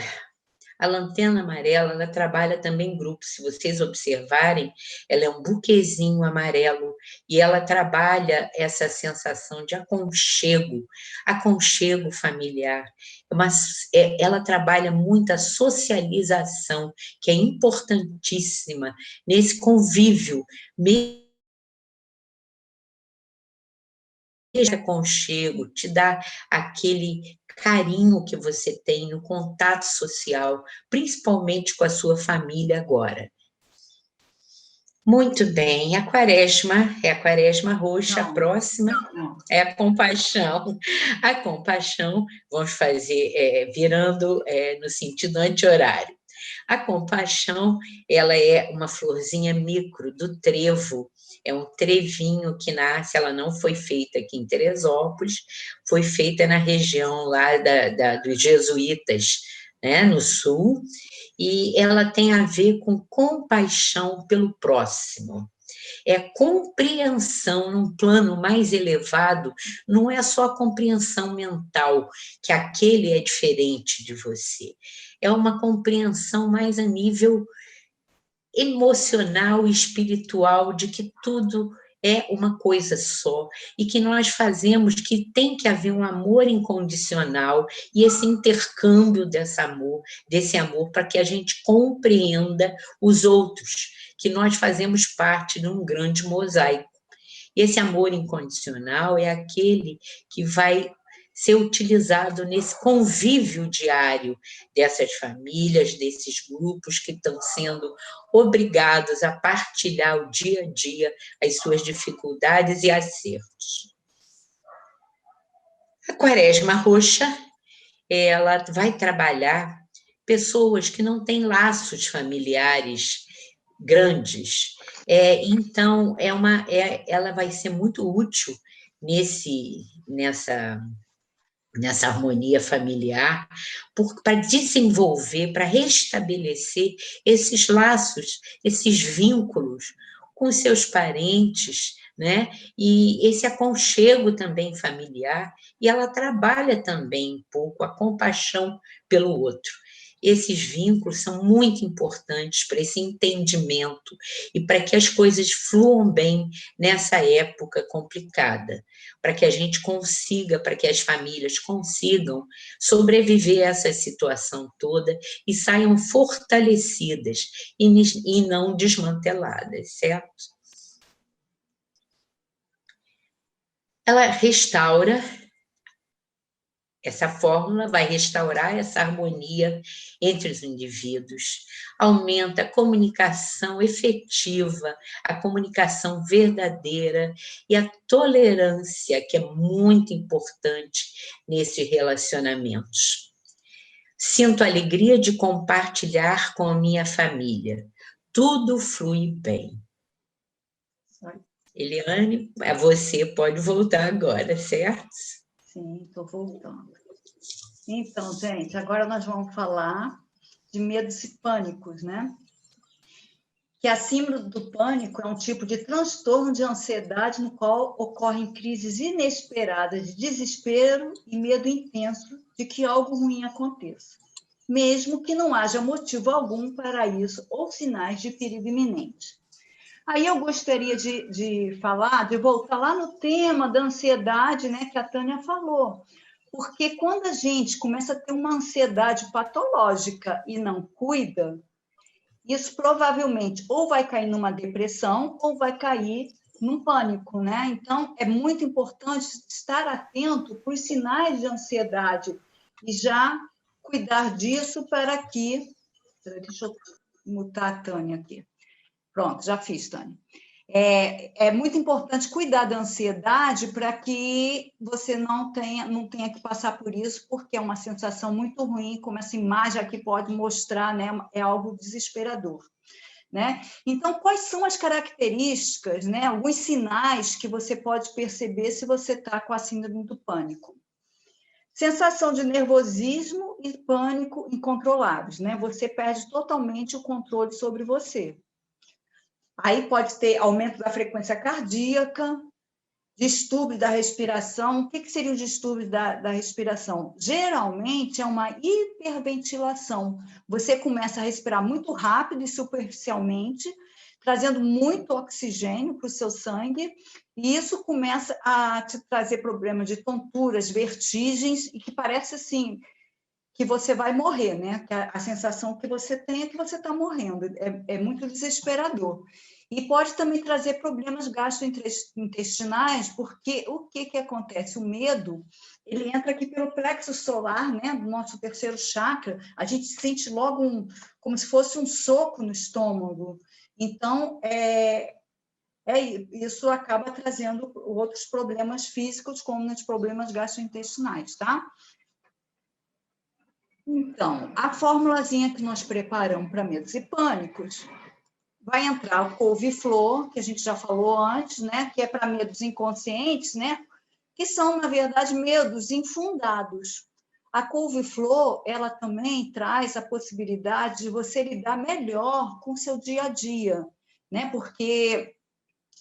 A lanterna amarela, ela trabalha também em grupo. Se vocês observarem, ela é um buquezinho amarelo e ela trabalha essa sensação de aconchego, aconchego familiar. Ela trabalha muita socialização, que é importantíssima nesse convívio, mesmo aconchego, te dá aquele carinho que você tem no contato social, principalmente com a sua família agora. Muito bem, a quaresma é a quaresma roxa, a próxima é a compaixão. A compaixão, vamos fazer virando no sentido anti-horário. A compaixão, ela é uma florzinha micro do trevo, é um trevinho que nasce, ela não foi feita aqui em Teresópolis, foi feita na região lá dos jesuítas, né, no sul, e ela tem a ver com compaixão pelo próximo. É compreensão num plano mais elevado, não é só a compreensão mental, que aquele é diferente de você. É uma compreensão mais a nível emocional e espiritual de que tudo é uma coisa só e que nós fazemos, que tem que haver um amor incondicional e esse intercâmbio desse amor para que a gente compreenda os outros, que nós fazemos parte de um grande mosaico. Esse amor incondicional é aquele que vai ser utilizado nesse convívio diário dessas famílias, desses grupos que estão sendo obrigados a partilhar o dia a dia, as suas dificuldades e acertos. A quaresma roxa, ela vai trabalhar pessoas que não têm laços familiares grandes. Então, ela vai ser muito útil nessa harmonia familiar, para desenvolver, para restabelecer esses laços, esses vínculos com seus parentes, né? E esse aconchego também familiar, e ela trabalha também um pouco a compaixão pelo outro. Esses vínculos são muito importantes para esse entendimento e para que as coisas fluam bem nessa época complicada, para que a gente consiga, para que as famílias consigam sobreviver a essa situação toda e saiam fortalecidas e não desmanteladas, certo? Ela restaura. Essa fórmula vai restaurar essa harmonia entre os indivíduos, aumenta a comunicação efetiva, a comunicação verdadeira e a tolerância, que é muito importante nesses relacionamentos. Sinto a alegria de compartilhar com a minha família. Tudo flui bem. Eliane, você pode voltar agora, certo? Sim, estou voltando. Então, gente, agora nós vamos falar de medos e pânicos, né? Que a síndrome do pânico é um tipo de transtorno de ansiedade no qual ocorrem crises inesperadas de desespero e medo intenso de que algo ruim aconteça, mesmo que não haja motivo algum para isso ou sinais de perigo iminente. Aí eu gostaria de falar, de voltar lá no tema da ansiedade, né, que a Tânia falou. Porque quando a gente começa a ter uma ansiedade patológica e não cuida, isso provavelmente ou vai cair numa depressão ou vai cair num pânico, né? Então, é muito importante estar atento para os sinais de ansiedade e já cuidar disso para que... Deixa eu mutar a Tânia aqui. Pronto, já fiz, Tânia. É muito importante cuidar da ansiedade para que você não tenha que passar por isso, porque é uma sensação muito ruim, como essa imagem aqui pode mostrar, né? É algo desesperador. Né? Então, quais são as características, né? Alguns sinais que você pode perceber se você está com a síndrome do pânico? Sensação de nervosismo e pânico incontroláveis, né? Você perde totalmente o controle sobre você. Aí pode ter aumento da frequência cardíaca, distúrbio da respiração. O que seria o distúrbio da respiração? Geralmente é uma hiperventilação. Você começa a respirar muito rápido e superficialmente, trazendo muito oxigênio para o seu sangue, e isso começa a te trazer problemas de tonturas, vertigens, e que parece assim que você vai morrer, né? Que a sensação que você tem é que você está morrendo. É muito desesperador. E pode também trazer problemas gastrointestinais, porque o que acontece? O medo, ele entra aqui pelo plexo solar, né, do nosso terceiro chakra, a gente sente logo como se fosse um soco no estômago. Então, isso acaba trazendo outros problemas físicos, como os problemas gastrointestinais, tá? Então, a formulazinha que nós preparamos para medos e pânicos vai entrar o couve-flor, que a gente já falou antes, né? Que é para medos inconscientes, né? Que são, na verdade, medos infundados. A couve-flor, ela também traz a possibilidade de você lidar melhor com o seu dia a dia, né? Porque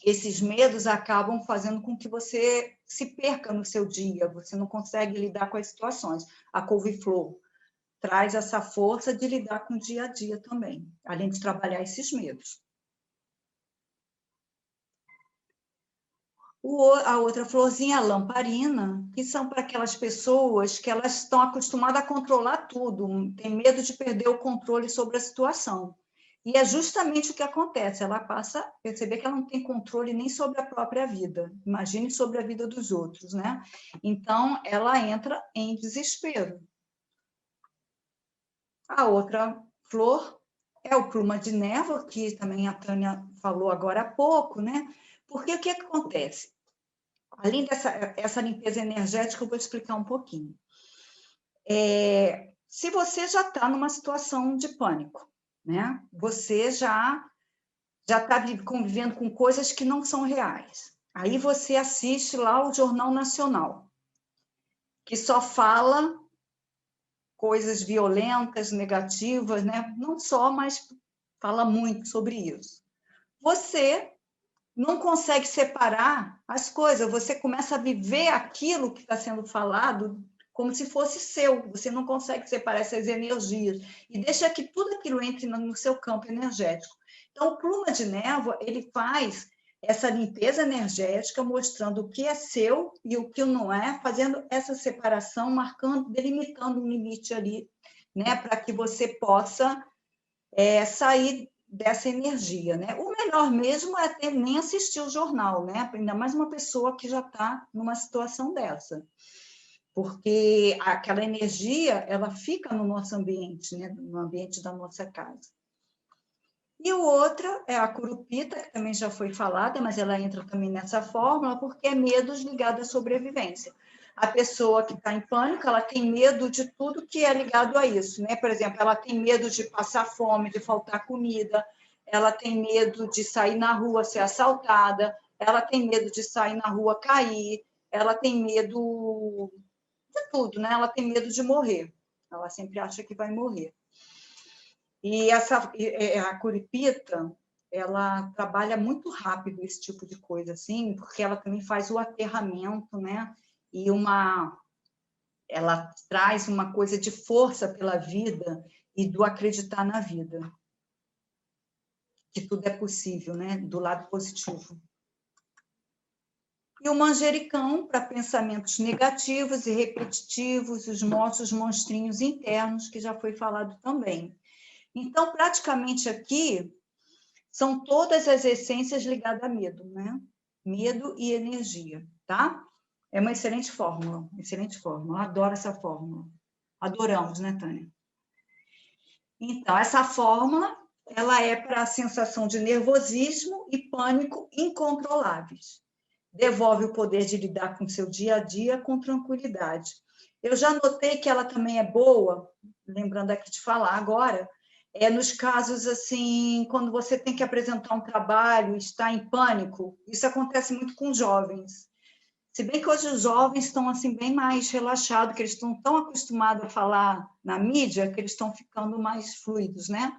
esses medos acabam fazendo com que você se perca no seu dia, você não consegue lidar com as situações. A couve-flor traz essa força de lidar com o dia a dia também, além de trabalhar esses medos. A outra florzinha, a lamparina, que são para aquelas pessoas que elas estão acostumadas a controlar tudo, tem medo de perder o controle sobre a situação. E é justamente o que acontece, ela passa a perceber que ela não tem controle nem sobre a própria vida, imagine sobre a vida dos outros, né? Então, ela entra em desespero. A outra flor é o pluma de névoa, que também a Tânia falou agora há pouco, né? Porque o que acontece? Além dessa limpeza energética, eu vou explicar um pouquinho. Se você já está numa situação de pânico, né? Você já está convivendo com coisas que não são reais. Aí você assiste lá o Jornal Nacional, que só fala coisas violentas, negativas, né? Não só, mas fala muito sobre isso. Você não consegue separar as coisas, você começa a viver aquilo que está sendo falado como se fosse seu, você não consegue separar essas energias e deixa que tudo aquilo entre no seu campo energético. Então, o pluma de névoa, ele faz essa limpeza energética, mostrando o que é seu e o que não é, fazendo essa separação, marcando, delimitando um limite ali, né, para que você possa sair dessa energia, né? O melhor mesmo é nem assistir o jornal, né? Ainda mais uma pessoa que já está numa situação dessa, porque aquela energia ela fica no nosso ambiente, né? No ambiente da nossa casa. E o outro é a curupita, que também já foi falada, mas ela entra também nessa fórmula, porque é medos ligados à sobrevivência. A pessoa que está em pânico, ela tem medo de tudo que é ligado a isso, né? Por exemplo, ela tem medo de passar fome, de faltar comida, ela tem medo de sair na rua, ser assaltada, ela tem medo de sair na rua, cair, ela tem medo de tudo, né? Ela tem medo de morrer, ela sempre acha que vai morrer. E a curupita, ela trabalha muito rápido esse tipo de coisa, assim, porque ela também faz o aterramento, né? E ela traz uma coisa de força pela vida e do acreditar na vida. Que tudo é possível, né? Do lado positivo. E o manjericão, para pensamentos negativos e repetitivos, os nossos monstrinhos internos, que já foi falado também. Então, praticamente aqui, são todas as essências ligadas a medo, né? medo e energia, tá? É uma excelente fórmula, adoro essa fórmula. Adoramos, né, Tânia? Então, essa fórmula, ela é para a sensação de nervosismo e pânico incontroláveis. Devolve o poder de lidar com o seu dia a dia com tranquilidade. Eu já notei que ela também é boa, lembrando aqui de falar agora, nos casos assim, quando você tem que apresentar um trabalho e está em pânico, isso acontece muito com jovens. Se bem que hoje os jovens estão assim bem mais relaxados, que eles estão tão acostumados a falar na mídia, que eles estão ficando mais fluidos, né?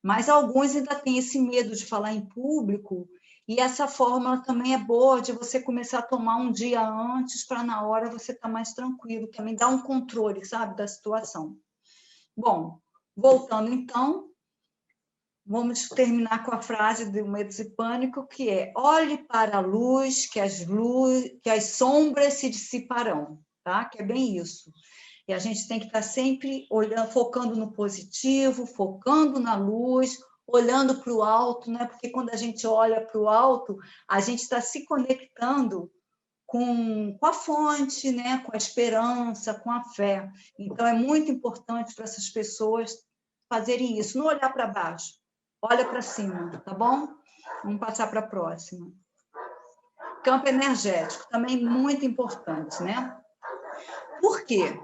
Mas alguns ainda têm esse medo de falar em público, e essa fórmula também é boa de você começar a tomar um dia antes, para na hora você estar mais tranquilo, também dá um controle, sabe, da situação. Bom, voltando então, vamos terminar com a frase do Medo e Pânico, que é: olhe para a luz, que as sombras se dissiparão, tá? Que é bem isso. E a gente tem que estar sempre olhando, focando no positivo, focando na luz, olhando para o alto, né? Porque quando a gente olha para o alto, a gente está se conectando com a fonte, né? Com a esperança, com a fé. Então, é muito importante para essas pessoas fazerem isso, não olhar para baixo. Olha para cima, tá bom? Vamos passar para a próxima. Campo energético, também muito importante, né? Por quê?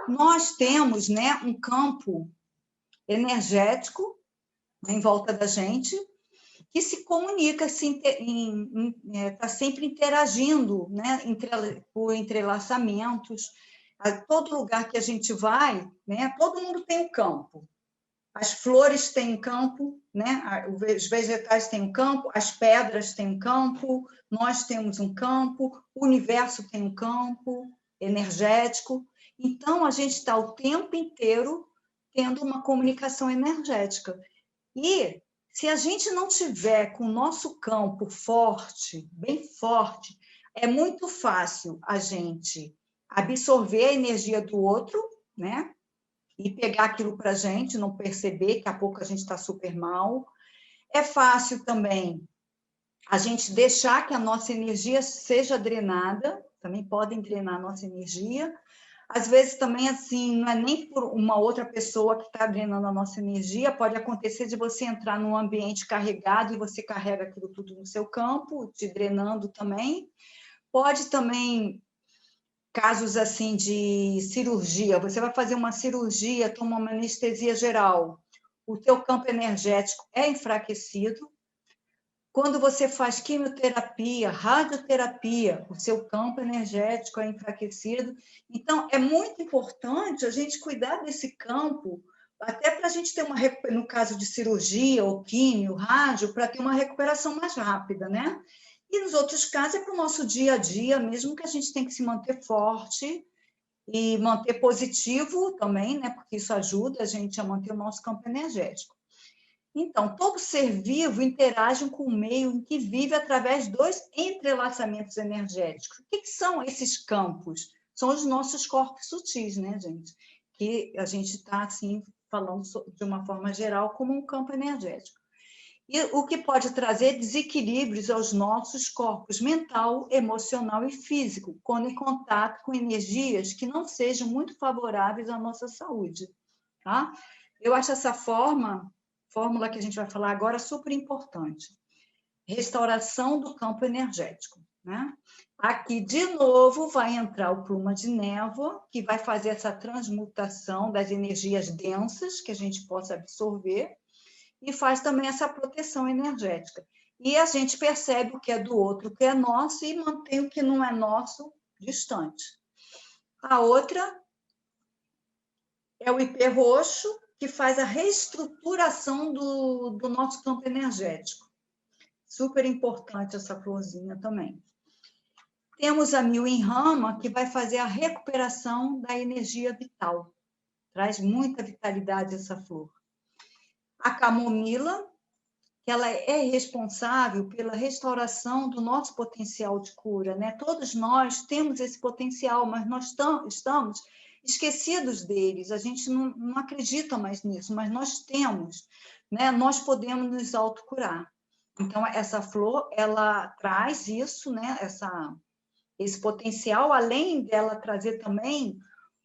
Nós temos, né, um campo energético em volta da gente que se comunica, está sempre interagindo, né, por entrelaçamentos. A todo lugar que a gente vai, né, todo mundo tem um campo. As flores têm um campo, né? Os vegetais têm um campo, as pedras têm um campo, nós temos um campo, o universo tem um campo energético. Então, a gente está o tempo inteiro tendo uma comunicação energética. E se a gente não tiver com o nosso campo forte, bem forte, é muito fácil a gente absorver a energia do outro, né? E pegar aquilo para a gente, não perceber, que a pouco a gente está super mal. É fácil também a gente deixar que a nossa energia seja drenada, também podem drenar a nossa energia. Às vezes também, assim, não é nem por uma outra pessoa que está drenando a nossa energia, pode acontecer de você entrar num ambiente carregado e você carrega aquilo tudo no seu campo, te drenando também. Pode também casos assim de cirurgia, você vai fazer uma cirurgia, toma uma anestesia geral, o teu campo energético é enfraquecido. Quando você faz quimioterapia, radioterapia, o seu campo energético é enfraquecido. Então, é muito importante a gente cuidar desse campo, até para a gente ter uma, no caso de cirurgia, ou químio, rádio, para ter uma recuperação mais rápida, né? E nos outros casos é para o nosso dia a dia, mesmo que a gente tem que se manter forte e manter positivo também, né? Porque isso ajuda a gente a manter o nosso campo energético. Então, todo ser vivo interage com o meio em que vive através dos entrelaçamentos energéticos. O que são esses campos? São os nossos corpos sutis, né, gente? Que a gente está, assim, falando de uma forma geral como um campo energético. E o que pode trazer desequilíbrios aos nossos corpos mental, emocional e físico, quando em contato com energias que não sejam muito favoráveis à nossa saúde. Tá? Eu acho essa fórmula que a gente vai falar agora super importante. Restauração do campo energético. Né? Aqui, de novo, vai entrar o pluma de névoa, que vai fazer essa transmutação das energias densas que a gente possa absorver, e faz também essa proteção energética. E a gente percebe o que é do outro, o que é nosso, e mantém o que não é nosso distante. A outra é o ipê roxo, que faz a reestruturação do nosso campo energético. Super importante essa florzinha também. Temos a mil em rama, que vai fazer a recuperação da energia vital. Traz muita vitalidade essa flor. A camomila, que ela é responsável pela restauração do nosso potencial de cura, né? Todos nós temos esse potencial, mas nós estamos esquecidos deles, a gente não acredita mais nisso, mas nós temos, né? Nós podemos nos autocurar. Então, essa flor, ela traz isso, né? Esse potencial, além dela trazer também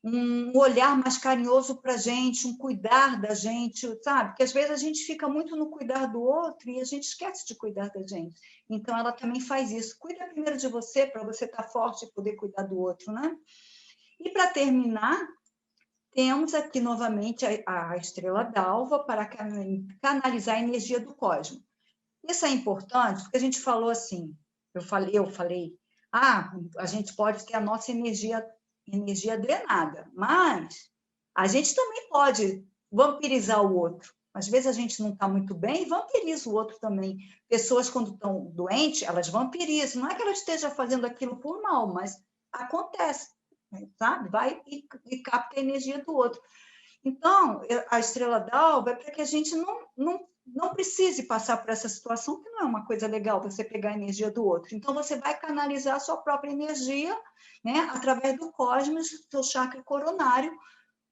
um olhar mais carinhoso para a gente, um cuidar da gente, sabe? Porque às vezes a gente fica muito no cuidar do outro e a gente esquece de cuidar da gente. Então, ela também faz isso. Cuida primeiro de você, para você estar forte e poder cuidar do outro, né? E para terminar, temos aqui novamente a estrela d'alva para canalizar a energia do cosmos. Isso é importante, porque a gente falou assim, eu falei, a gente pode ter a nossa energia drenada, mas a gente também pode vampirizar o outro. Às vezes a gente não está muito bem e vampiriza o outro também. Pessoas, quando estão doentes, elas vampirizam. Não é que ela esteja fazendo aquilo por mal, mas acontece, sabe? Vai e capta a energia do outro. Então, a estrela d'alva é para que a gente não precise passar por essa situação, que não é uma coisa legal você pegar a energia do outro. Então, você vai canalizar a sua própria energia, né, através do cosmos, do seu chakra coronário,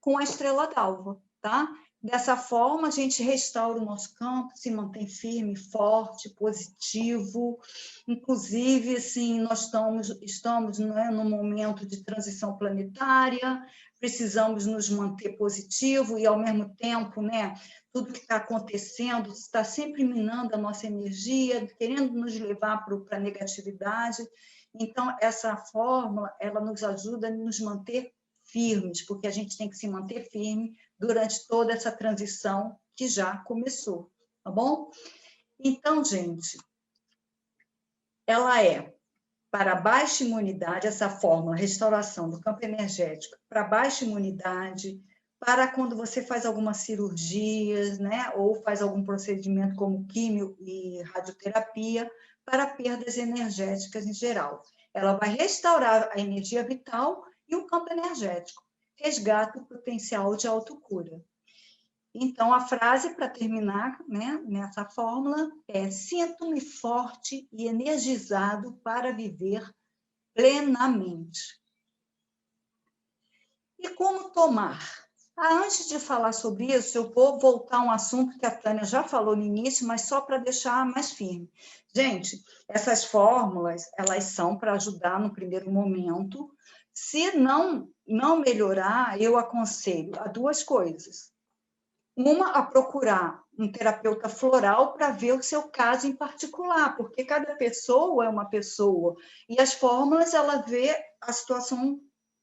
com a estrela d'alva, tá? Dessa forma, a gente restaura o nosso campo, se mantém firme, forte, positivo. Inclusive, assim, nós estamos né, num momento de transição planetária, precisamos nos manter positivo e, ao mesmo tempo, né, tudo que está acontecendo está sempre minando a nossa energia, querendo nos levar para a negatividade. Então, essa fórmula, ela nos ajuda a nos manter firmes, porque a gente tem que se manter firme durante toda essa transição que já começou, tá bom? Então, gente, ela é para baixa imunidade, essa fórmula, restauração do campo energético, para baixa imunidade, para quando você faz alguma cirurgia, né, ou faz algum procedimento como químio e radioterapia, para perdas energéticas em geral. Ela vai restaurar a energia vital e o campo energético, resgata o potencial de autocura. Então, a frase para terminar, né, nessa fórmula é: sinto-me forte e energizado para viver plenamente. E como tomar? Antes de falar sobre isso, eu vou voltar a um assunto que a Tânia já falou no início, mas só para deixar mais firme. Gente, essas fórmulas, elas são para ajudar no primeiro momento. Se não melhorar, eu aconselho a duas coisas. Uma, a procurar um terapeuta floral para ver o seu caso em particular, porque cada pessoa é uma pessoa, e as fórmulas, ela vê a situação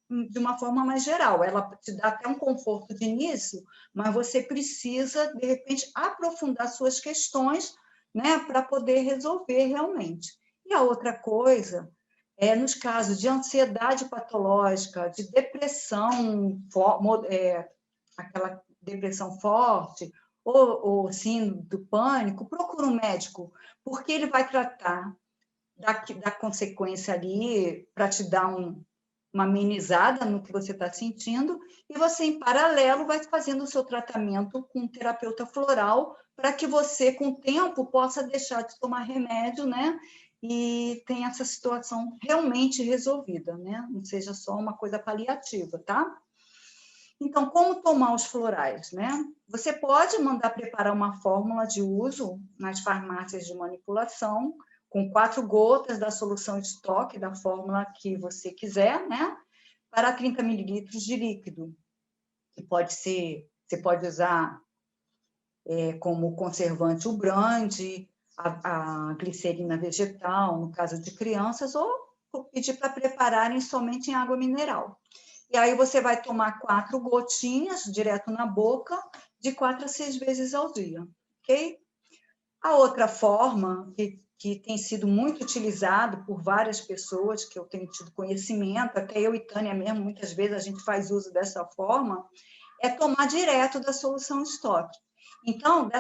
de uma forma mais geral, ela te dá até um conforto de início, mas você precisa, de repente, aprofundar suas questões, né, para poder resolver realmente. E a outra coisa é nos casos de ansiedade patológica, de depressão, aquela depressão forte, ou síndrome do pânico, procura um médico, porque ele vai tratar da consequência ali para te dar uma amenizada no que você está sentindo, e você, em paralelo, vai fazendo o seu tratamento com um terapeuta floral, para que você, com o tempo, possa deixar de tomar remédio, né? E tenha essa situação realmente resolvida, né? Não seja só uma coisa paliativa, tá? Então, como tomar os florais, né? Você pode mandar preparar uma fórmula de uso nas farmácias de manipulação, com 4 gotas da solução de estoque da fórmula que você quiser, né? Para 30 mililitros de líquido. Que pode ser, você pode usar como conservante o brande, a glicerina vegetal, no caso de crianças, ou pedir para prepararem somente em água mineral. E aí você vai tomar 4 gotinhas direto na boca, de 4 a 6 vezes ao dia, ok? A outra forma, que tem sido muito utilizado por várias pessoas, que eu tenho tido conhecimento, até eu e Tânia mesmo, muitas vezes a gente faz uso dessa forma, é tomar direto da solução de estoque. Então,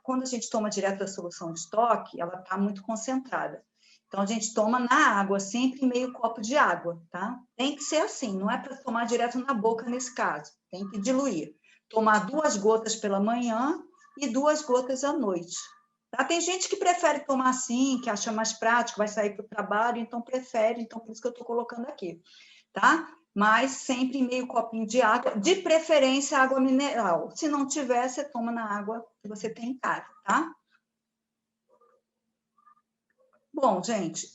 quando a gente toma direto da solução de estoque, ela está muito concentrada. Então, a gente toma na água, sempre meio copo de água, tá? Tem que ser assim, não é para tomar direto na boca nesse caso, tem que diluir. Tomar 2 gotas pela manhã e 2 gotas à noite. Tá? Tem gente que prefere tomar assim, que acha mais prático, vai sair para o trabalho, então prefere, então por isso que eu estou colocando aqui, tá? Mas sempre meio copinho de água, de preferência água mineral. Se não tiver, você toma na água que você tem em casa, tá? Bom, gente,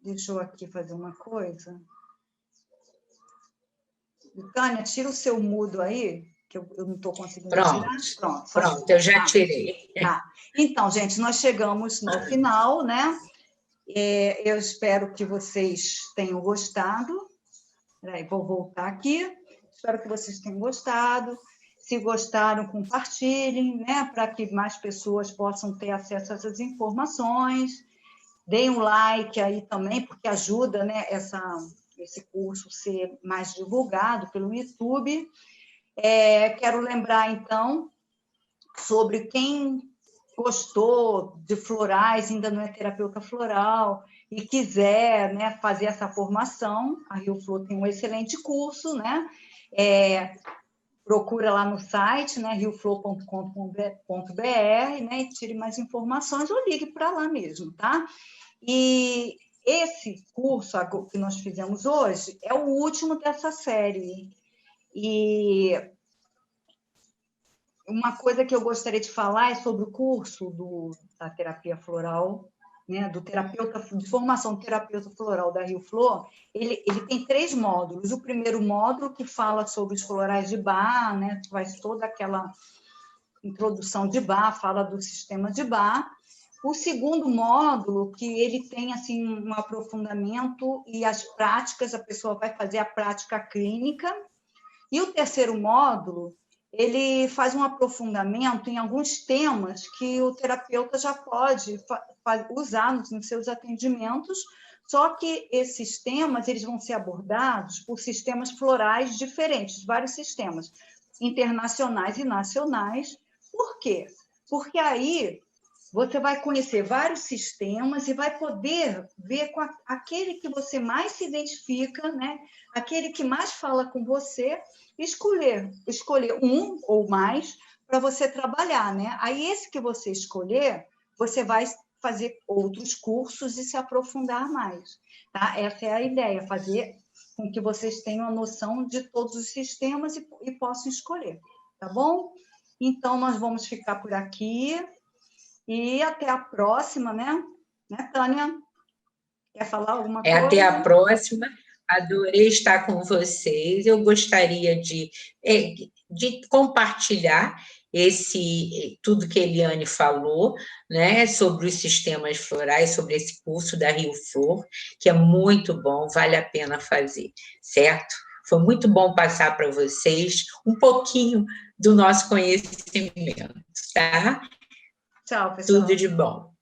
deixa eu aqui fazer uma coisa. Tânia, tira o seu mudo aí, que eu não estou conseguindo tirar. Pronto, eu já tirei. Tá. Então, gente, nós chegamos no final, né? Eu espero que vocês tenham gostado. Peraí, vou voltar aqui. Espero que vocês tenham gostado. Se gostaram, compartilhem, né? Para que mais pessoas possam ter acesso a essas informações. Deem um like aí também, porque ajuda, né, esse curso ser mais divulgado pelo YouTube. Quero lembrar, então, sobre quem gostou de florais, ainda não é terapeuta floral, e quiser, né, fazer essa formação, a Rio Flor tem um excelente curso, né? Procura lá no site, né, rioflor.com.br, né, e tire mais informações ou ligue para lá mesmo, tá? E esse curso que nós fizemos hoje é o último dessa série. E uma coisa que eu gostaria de falar é sobre o curso da terapia floral, né, do terapeuta de formação de terapeuta floral da Rio Flor. Ele tem 3 módulos. O primeiro módulo, que fala sobre os florais de Bach, né, faz toda aquela introdução de Bach, fala do sistema de Bach. O segundo módulo, que ele tem assim um aprofundamento e as práticas, a pessoa vai fazer a prática clínica. E o terceiro módulo, ele faz um aprofundamento em alguns temas que o terapeuta já pode usar nos seus atendimentos, só que esses temas eles vão ser abordados por sistemas florais diferentes, vários sistemas internacionais e nacionais. Por quê? Porque aí você vai conhecer vários sistemas e vai poder ver com aquele que você mais se identifica, né? Aquele que mais fala com você, escolher um ou mais para você trabalhar, né? Aí esse que você escolher, você vai fazer outros cursos e se aprofundar mais, tá? Essa é a ideia, fazer com que vocês tenham a noção de todos os sistemas e possam escolher, tá bom? Então, nós vamos ficar por aqui. E até a próxima, né? Tânia? Quer falar alguma coisa? Até a próxima. Adorei estar com vocês. Eu gostaria de compartilhar tudo que a Eliane falou, né, sobre os sistemas florais, sobre esse curso da Rio Flor, que é muito bom, vale a pena fazer, certo? Foi muito bom passar para vocês um pouquinho do nosso conhecimento, tá? Tchau, pessoal. Tudo de bom.